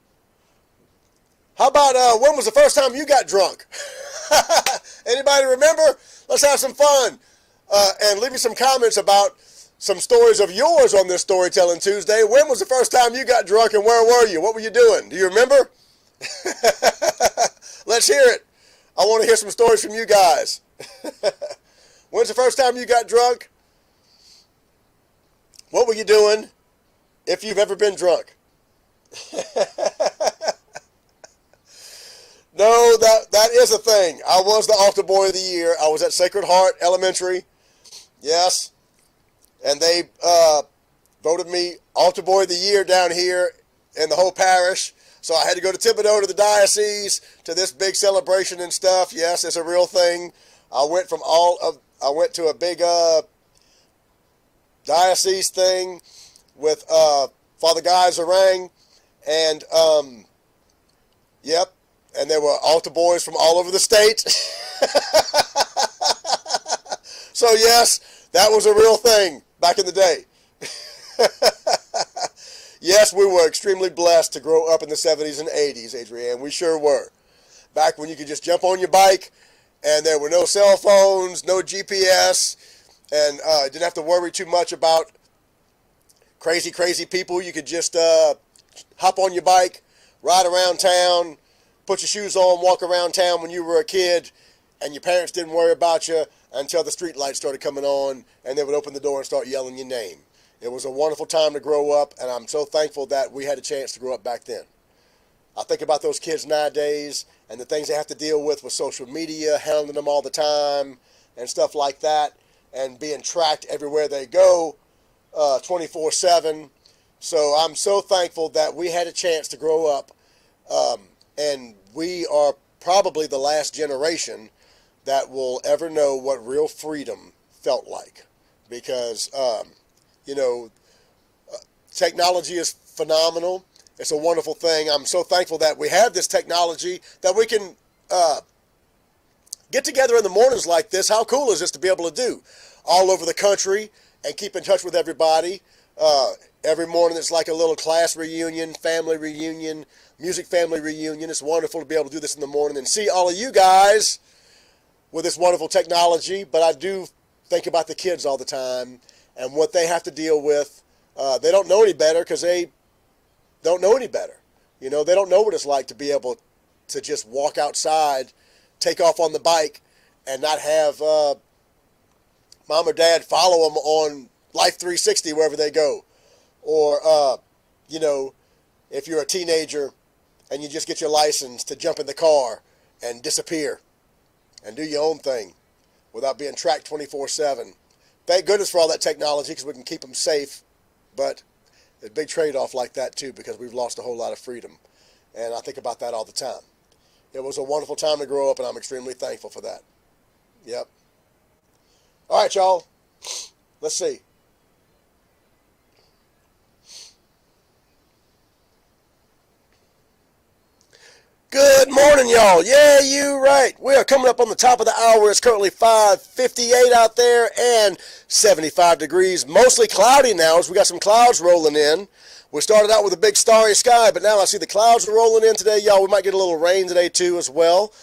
How about when was the first time you got drunk? Anybody remember? Let's have some fun. And leave me some comments about some stories of yours on this Storytelling Tuesday. When was the first time you got drunk and where were you? What were you doing? Do you remember? Let's hear it. I want to hear some stories from you guys. When's the first time you got drunk? What were you doing if you've ever been drunk? No, that is a thing. I was the Altar Boy of the Year. I was at Sacred Heart Elementary. Yes. And they voted me Altar Boy of the Year down here in the whole parish. So I had to go to Thibodeau to the diocese to this big celebration and stuff. Yes, it's a real thing. I went to a big diocese thing with Father Guy Zarang, and yep, and there were altar boys from all over the state. So yes, that was a real thing back in the day. Yes, we were extremely blessed to grow up in the 70s and 80s, Adrienne. We sure were. Back when you could just jump on your bike, and there were no cell phones, no GPS, and didn't have to worry too much about crazy people. You could just hop on your bike, ride around town, put your shoes on, walk around town when you were a kid, and your parents didn't worry about you until the street lights started coming on, and they would open the door and start yelling your name. It was a wonderful time to grow up, and I'm so thankful that we had a chance to grow up back then. I think about those kids nowadays and the things they have to deal with social media, handling them all the time and stuff like that, and being tracked everywhere they go 24/7. So I'm so thankful that we had a chance to grow up, and we are probably the last generation that will ever know what real freedom felt like, because technology is phenomenal. It's a wonderful thing. I'm so thankful that we have this technology, that we can get together in the mornings like this. How cool is this to be able to do all over the country and keep in touch with everybody? Every morning it's like a little class reunion, family reunion, music family reunion. It's wonderful to be able to do this in the morning and see all of you guys with this wonderful technology. But I do think about the kids all the time and what they have to deal with. They don't know any better because they don't know any better. They don't know what it's like to be able to just walk outside, take off on the bike, and not have mom or dad follow them on Life 360 wherever they go. Or, if you're a teenager and you just get your license, to jump in the car and disappear and do your own thing without being tracked 24/7. Thank goodness for all that technology, because we can keep them safe. But there's a big trade-off like that too, because we've lost a whole lot of freedom. And I think about that all the time. It was a wonderful time to grow up, and I'm extremely thankful for that. Yep. All right, y'all. Let's see. Good morning, y'all. Yeah, you right. We are coming up on the top of the hour. It's currently 5:58 out there and 75 degrees. Mostly cloudy now, as we got some clouds rolling in. We started out with a big starry sky, but now I see the clouds are rolling in today, y'all. We might get a little rain today, too, as well.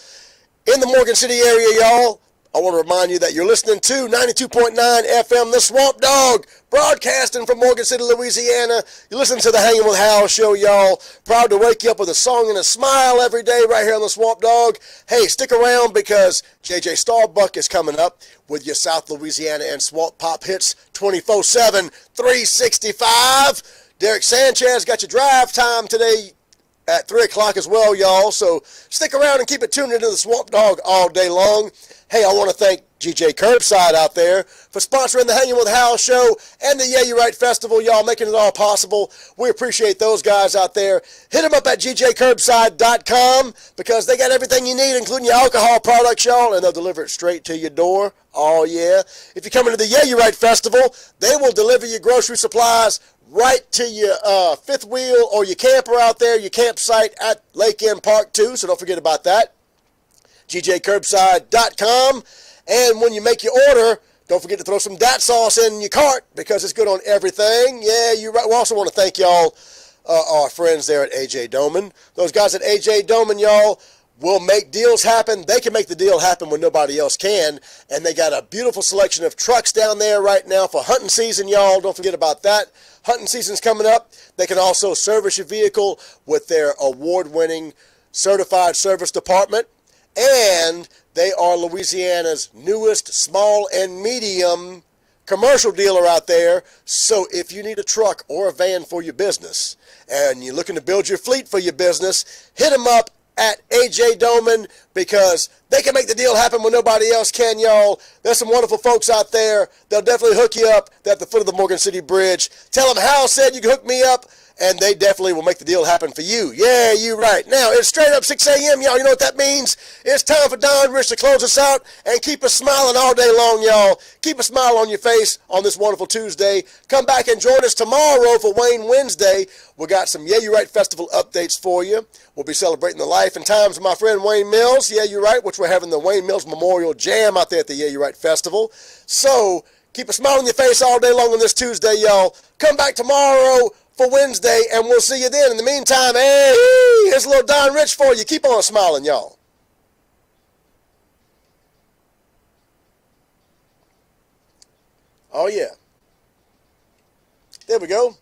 In the Morgan City area, y'all, I want to remind you that you're listening to 92.9 FM, The Swamp Dog, broadcasting from Morgan City, Louisiana. You listen to the Hanging with Hal show, y'all. Proud to wake you up with a song and a smile every day right here on The Swamp Dog. Hey, stick around, because JJ Starbuck is coming up with your South Louisiana and Swamp Pop hits 24/7, 365. Derek Sanchez got your drive time today at 3 o'clock as well, y'all. So stick around and keep it tuned into the Swamp Dog all day long. Hey, I want to thank GJ Curbside out there for sponsoring the Hanging with Hal show and the Yeah You Right Festival, y'all, making it all possible. We appreciate those guys out there. Hit them up at gjcurbside.com, because they got everything you need, including your alcohol products, y'all, and they'll deliver it straight to your door. Oh, yeah. If you're coming to the Yeah You Right Festival, they will deliver your grocery supplies right to your fifth wheel or your camper out there, your campsite at Lake End Park, too, so don't forget about that. gjcurbside.com. And when you make your order, don't forget to throw some dat sauce in your cart, because it's good on everything. Yeah, you're right. We also want to thank y'all, our friends there at AJ Doman. Those guys at AJ Doman, y'all, will make deals happen. They can make the deal happen when nobody else can. And they got a beautiful selection of trucks down there right now for hunting season, y'all. Don't forget about that. Hunting season's coming up. They can also service your vehicle with their award-winning certified service department. And they are Louisiana's newest small and medium commercial dealer out there. So if you need a truck or a van for your business and you're looking to build your fleet for your business, hit them up at AJ Doman, because they can make the deal happen when nobody else can, y'all. There's some wonderful folks out there. They'll definitely hook you up. They're at the foot of the Morgan City Bridge. Tell them Hal said you can hook me up, and they definitely will make the deal happen for you. Yeah, you right. Now, it's straight up 6 a.m., y'all. You know what that means? It's time for Don Rich to close us out and keep us smiling all day long, y'all. Keep a smile on your face on this wonderful Tuesday. Come back and join us tomorrow for Wayne Wednesday. We got some Yeah You Right Festival updates for you. We'll be celebrating the life and times of my friend Wayne Mills, Yeah You Right, which we're having the Wayne Mills Memorial Jam out there at the Yeah You Right Festival. So keep a smile on your face all day long on this Tuesday, y'all. Come back tomorrow for Wednesday, and we'll see you then. In the meantime, hey, here's a little Don Rich for you. Keep on smiling, y'all. Oh, yeah. There we go.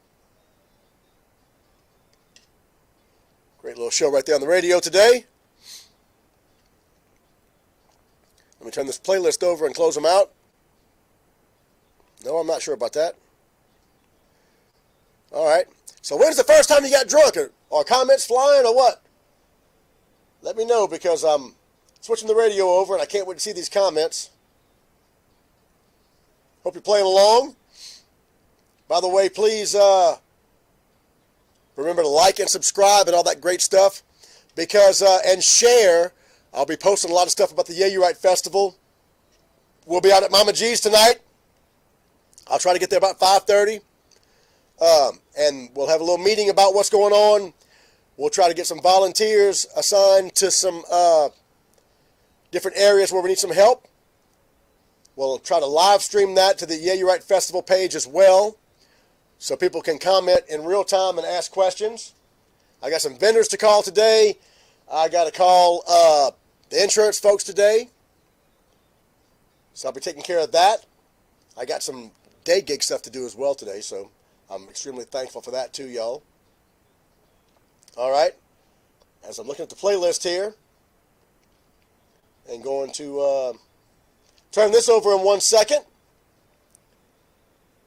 Great little show right there on the radio today. Let me turn this playlist over and close them out. No, I'm not sure about that. All right. So when's the first time you got drunk? Or comments flying or what? Let me know, because I'm switching the radio over and I can't wait to see these comments. Hope you're playing along. By the way, please remember to like and subscribe and all that great stuff. Because and share. I'll be posting a lot of stuff about the Yeah You Right Festival. We'll be out at Mama G's tonight. I'll try to get there about 5:30. And we'll have a little meeting about what's going on. We'll try to get some volunteers assigned to some different areas where we need some help. We'll try to live stream that to the Yeah You Right Festival page as well, so people can comment in real time and ask questions. I got some vendors to call today. I got to call the insurance folks today, so I'll be taking care of that. I got some day gig stuff to do as well today, so I'm extremely thankful for that too, y'all. All right, as I'm looking at the playlist here and going to turn this over in 1 second.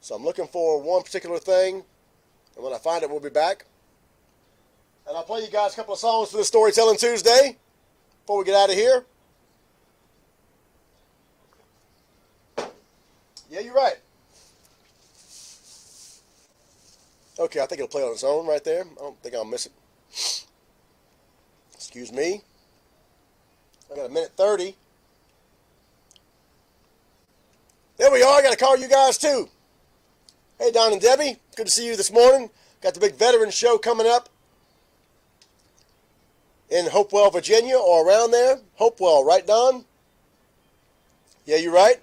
So I'm looking for one particular thing, and when I find it, we'll be back. And I'll play you guys a couple of songs for this Storytelling Tuesday before we get out of here. Yeah, you're right. Okay, I think it'll play on its own right there. I don't think I'll miss it. Excuse me. I got 1:30. There we are. I got to call you guys too. Hey, Don and Debbie. Good to see you this morning. Got the big veteran show coming up in Hopewell, Virginia, or around there. Hopewell, right, Don? Yeah, you're right.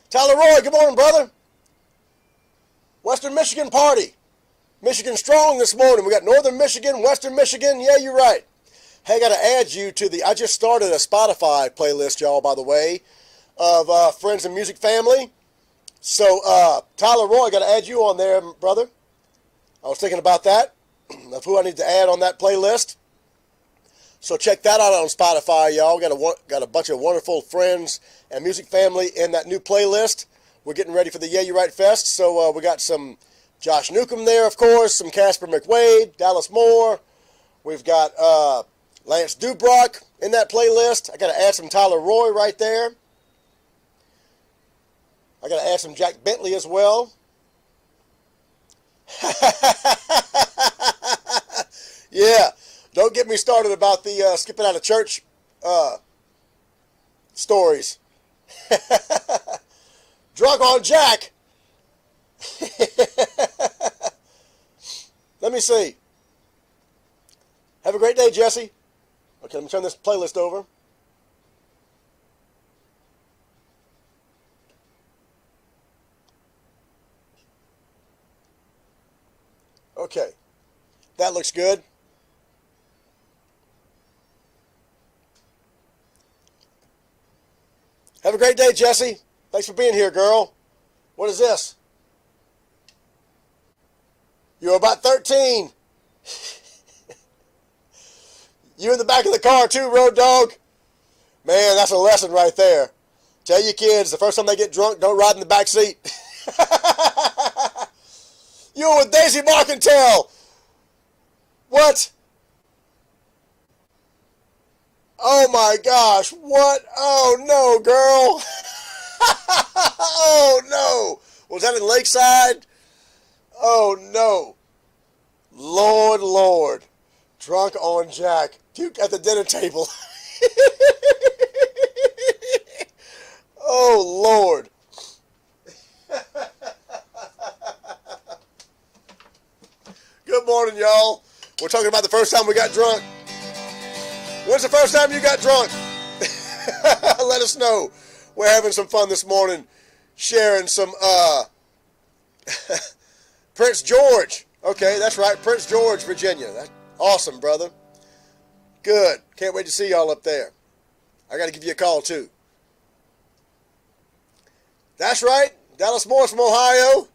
Tyler Roy, good morning, brother. Western Michigan party. Michigan strong this morning. We got Northern Michigan, Western Michigan. Yeah, you're right. Hey, I got to add you to I just started a Spotify playlist, y'all, by the way, of Friends and Music Family. So, Tyler Roy, I got to add you on there, brother. I was thinking about that, of who I need to add on that playlist. So check that out on Spotify, y'all. Got a bunch of wonderful friends and music family in that new playlist. We're getting ready for the Yeah You Right Fest. So we got some Josh Newcomb there, of course, some Casper McWade, Dallas Moore. We've got Lance Dubrock in that playlist. I got to add some Tyler Roy right there. I got to add some Jack Bentley as well. Yeah, don't get me started about the skipping out of church stories. Drunk on Jack. Let me see. Have a great day, Jesse. Okay, let me turn this playlist over. Okay, that looks good. Have a great day, Jesse. Thanks for being here, girl. What is this? You're about 13. You in the back of the car too, Road Dog? Man, that's a lesson right there. Tell your kids, the first time they get drunk, don't ride in the back seat. You were with Daisy Marcantel. What? Oh my gosh, what? Oh no, girl. Oh no. Was that in Lakeside? Oh no. Lord, Lord. Drunk on Jack. Duke at the dinner table. Oh Lord. Good morning, y'all. We're talking about the first time we got drunk. When's the first time you got drunk? Let us know. We're having some fun this morning, sharing some Prince George. Okay, that's right, Prince George, Virginia. That's awesome, brother. Good. Can't wait to see y'all up there. I got to give you a call, too. That's right, Dallas Moore from Ohio.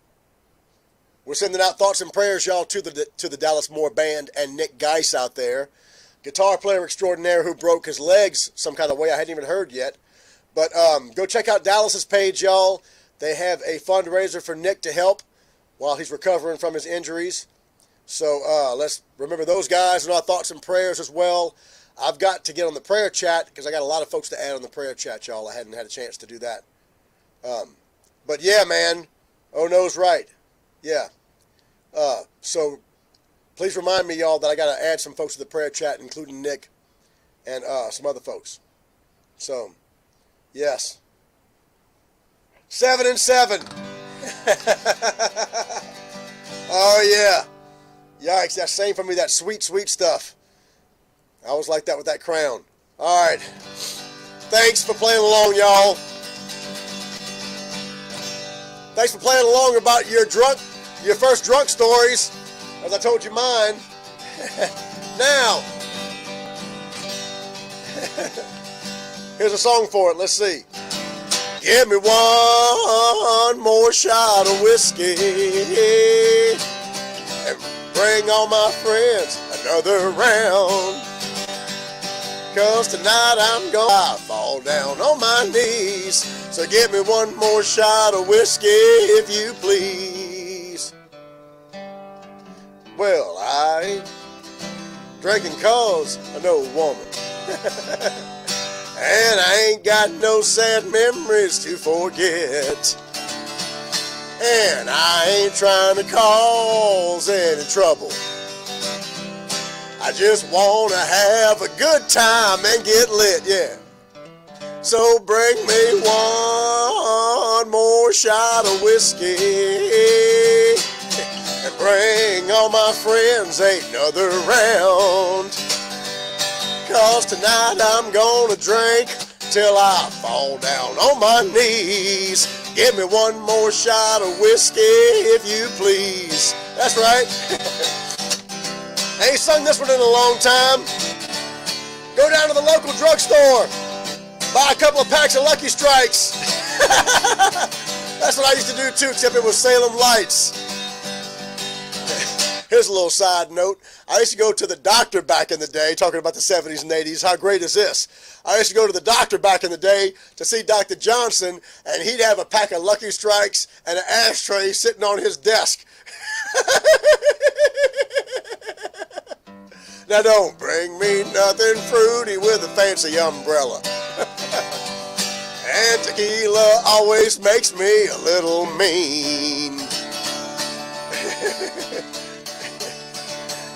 We're sending out thoughts and prayers, y'all, to the Dallas Moore Band and Nick Geis out there. Guitar player extraordinaire who broke his legs some kind of way I hadn't even heard yet. But go check out Dallas's page, y'all. They have a fundraiser for Nick to help while he's recovering from his injuries. So let's remember those guys and our thoughts and prayers as well. I've got to get on the prayer chat because I got a lot of folks to add on the prayer chat, y'all. I hadn't had a chance to do that. But yeah, man. Oh, no's right. Yeah. So please remind me, y'all, that I got to add some folks to the prayer chat, including Nick and some other folks. So, yes. 7 and 7. Oh, yeah. Yikes, that's same for me, that sweet, sweet stuff. I was like that with that crown. All right. Thanks for playing along, y'all. Thanks for playing along about your first drunk stories, as I told you mine. Now, here's a song for it. Let's see. Give me one more shot of whiskey and bring all my friends another round. 'Cause tonight I'm gonna fall down on my knees. So give me one more shot of whiskey, if you please. Well, I ain't drinking 'cause I know a woman. And I ain't got no sad memories to forget. And I ain't trying to cause any trouble. I just want to have a good time and get lit, yeah. So bring me one more shot of whiskey and bring all my friends another round. 'Cause tonight I'm gonna drink till I fall down on my knees. Give me one more shot of whiskey, if you please. That's right. I ain't sung this one in a long time. Go down to the local drugstore. Buy a couple of packs of Lucky Strikes. That's what I used to do too, except it was Salem Lights. Here's a little side note. I used to go to the doctor back in the day, talking about the 70s and 80s. How great is this? I used to go to the doctor back in the day to see Dr. Johnson, and he'd have a pack of Lucky Strikes and an ashtray sitting on his desk. Now don't bring me nothing fruity with a fancy umbrella. And tequila always makes me a little mean.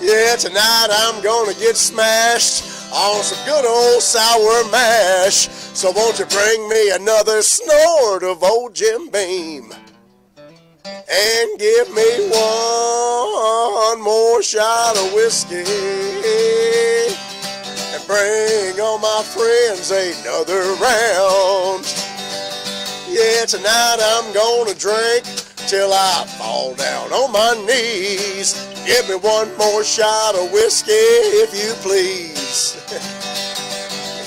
Yeah, tonight I'm gonna get smashed on some good old sour mash. So won't you bring me another snort of old Jim Beam? And give me one more shot of whiskey and bring all my friends another round. Yeah, tonight I'm gonna drink till I fall down on my knees. Give me one more shot of whiskey, if you please.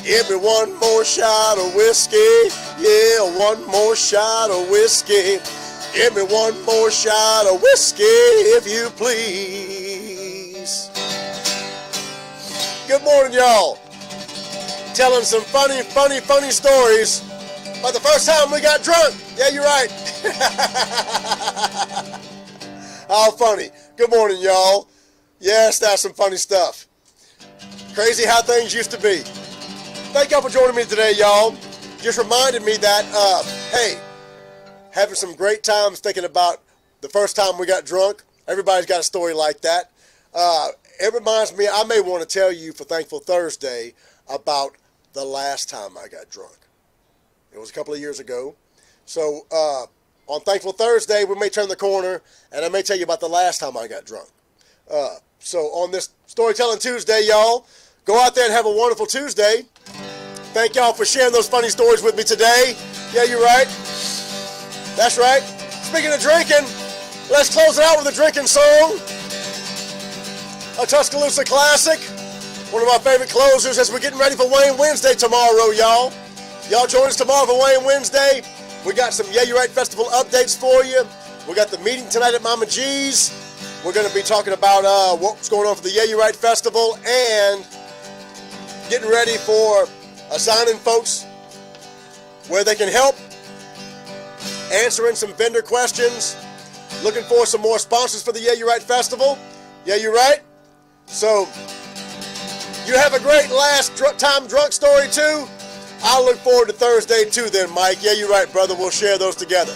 Give me one more shot of whiskey. Yeah, one more shot of whiskey. Give me one more shot of whiskey, if you please. Good morning, y'all. Telling some funny stories about the first time we got drunk. Yeah, you're right. How funny. Good morning, y'all. Yes, that's some funny stuff. Crazy how things used to be. Thank y'all for joining me today, y'all. Just reminded me that, hey, having some great times thinking about the first time we got drunk. Everybody's got a story like that. It reminds me, I may want to tell you for Thankful Thursday about the last time I got drunk. It was a couple of years ago. So on Thankful Thursday, we may turn the corner, and I may tell you about the last time I got drunk. So on this Storytelling Tuesday, y'all, go out there and have a wonderful Tuesday. Thank y'all for sharing those funny stories with me today. Yeah, you're right. That's right. Speaking of drinking, let's close it out with a drinking song. A Tuscaloosa classic. One of my favorite closers as we're getting ready for Wayne Wednesday tomorrow, y'all. Y'all join us tomorrow for Wayne Wednesday. We got some Yeah, You're Right Festival updates for you. We got the meeting tonight at Mama G's. We're going to be talking about what's going on for the Yeah, You're Right Festival and getting ready for assigning folks where they can help, answering some vendor questions, looking for some more sponsors for the Yeah, You're Right Festival. Yeah, you're right. So, you have a great last time drunk story too. I'll look forward to Thursday too then, Mike. Yeah, you're right, brother. We'll share those together.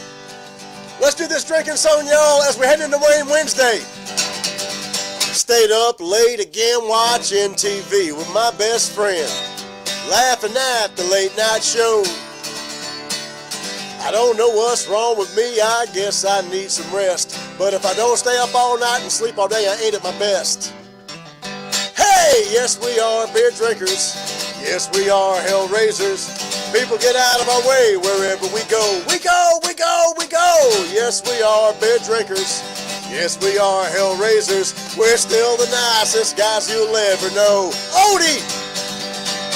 Let's do this drinking song, y'all, as we head into Wayne Wednesday. Stayed up late again watching TV with my best friend, laughing at the late night show. I don't know what's wrong with me, I guess I need some rest. But if I don't stay up all night and sleep all day, I ain't at my best. Hey, yes we are beer drinkers. Yes we are Hal Raisers. People get out of our way wherever we go. We go, we go, we go. Yes we are beer drinkers. Yes we are Hal Raisers. We're still the nicest guys you'll ever know. Odie!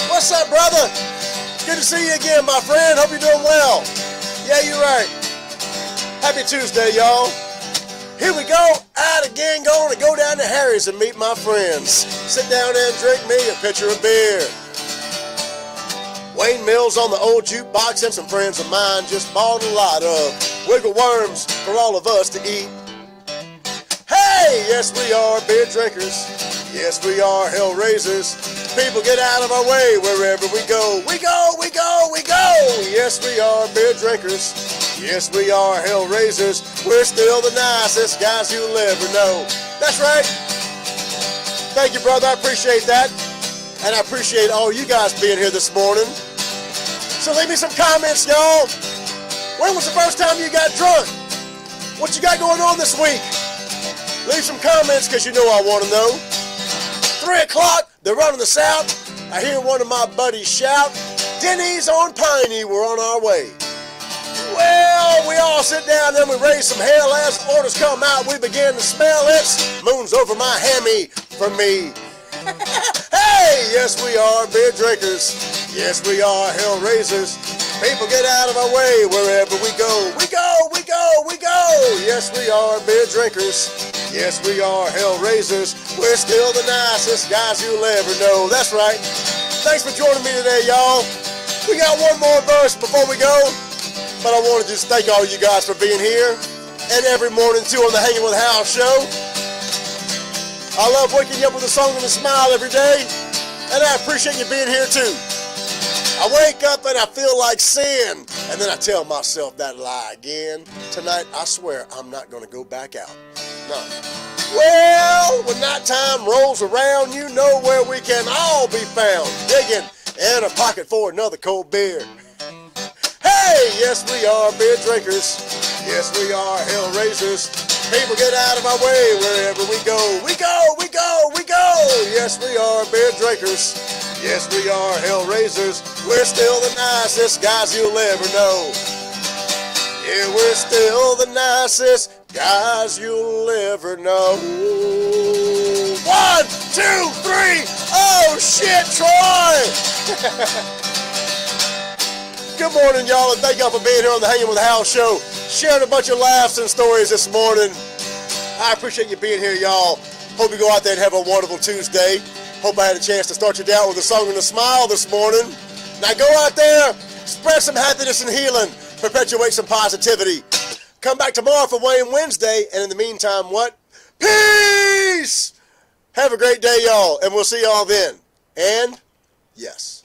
What's up, brother? Good to see you again, my friend. Hope you're doing well. Yeah, you're right. Happy Tuesday, y'all. Here we go, out again, going to go down to Harry's and meet my friends. Sit down and drink me a pitcher of beer. Wayne Mills on the old jukebox and some friends of mine just bought a lot of wiggle worms for all of us to eat. Hey, yes we are beer drinkers. Yes we are Hal Raisers. People get out of our way wherever we go. We go, we go, we go. Yes we are beer drinkers. Yes we are Hal Raisers. We're still the nicest guys you'll ever know. That's right. Thank you, brother. I appreciate that. And I appreciate all you guys being here this morning. So leave me some comments, y'all. When was the first time you got drunk? What you got going on this week? Leave some comments because you know I want to know. 3 o'clock, they're running the South. I hear one of my buddies shout, Denny's on Piney, we're on our way. Well, we all sit down and we raise some hell as orders come out. We begin to smell it. Moon's over my hammy for me. Hey, yes we are beer drinkers. Yes we are Hal Raisers. People get out of our way wherever we go. We go, we go, we go. Yes we are beer drinkers. Yes we are Hal Raisers. We're still the nicest guys you'll ever know. That's right. Thanks for joining me today, y'all. We got one more verse before we go. But I want to just thank all you guys for being here. And every morning, too, on the Hanging with Hal show. I love waking you up with a song and a smile every day. And I appreciate you being here, too. I wake up and I feel like sin. And then I tell myself that lie again. Tonight, I swear, I'm not going to go back out. No. Well, when nighttime rolls around, you know where we can all be found. Digging in a pocket for another cold beer. Hey, yes we are beer drinkers. Yes we are Hal Raisers. People get out of our way wherever we go. We go, we go, we go. Yes we are beer drinkers. Yes we are Hal Raisers. We're still the nicest guys you'll ever know. Yeah, we're still the nicest guys you'll ever know. 1, 2, 3. Oh shit, Troy. Good morning, y'all, and thank y'all for being here on the Hanging with Hal show. Sharing a bunch of laughs and stories this morning. I appreciate you being here, y'all. Hope you go out there and have a wonderful Tuesday. Hope I had a chance to start you down with a song and a smile this morning. Now go out there, spread some happiness and healing, perpetuate some positivity. Come back tomorrow for Wayne Wednesday, and in the meantime, what? Peace! Have a great day, y'all, and we'll see y'all then. And, yes.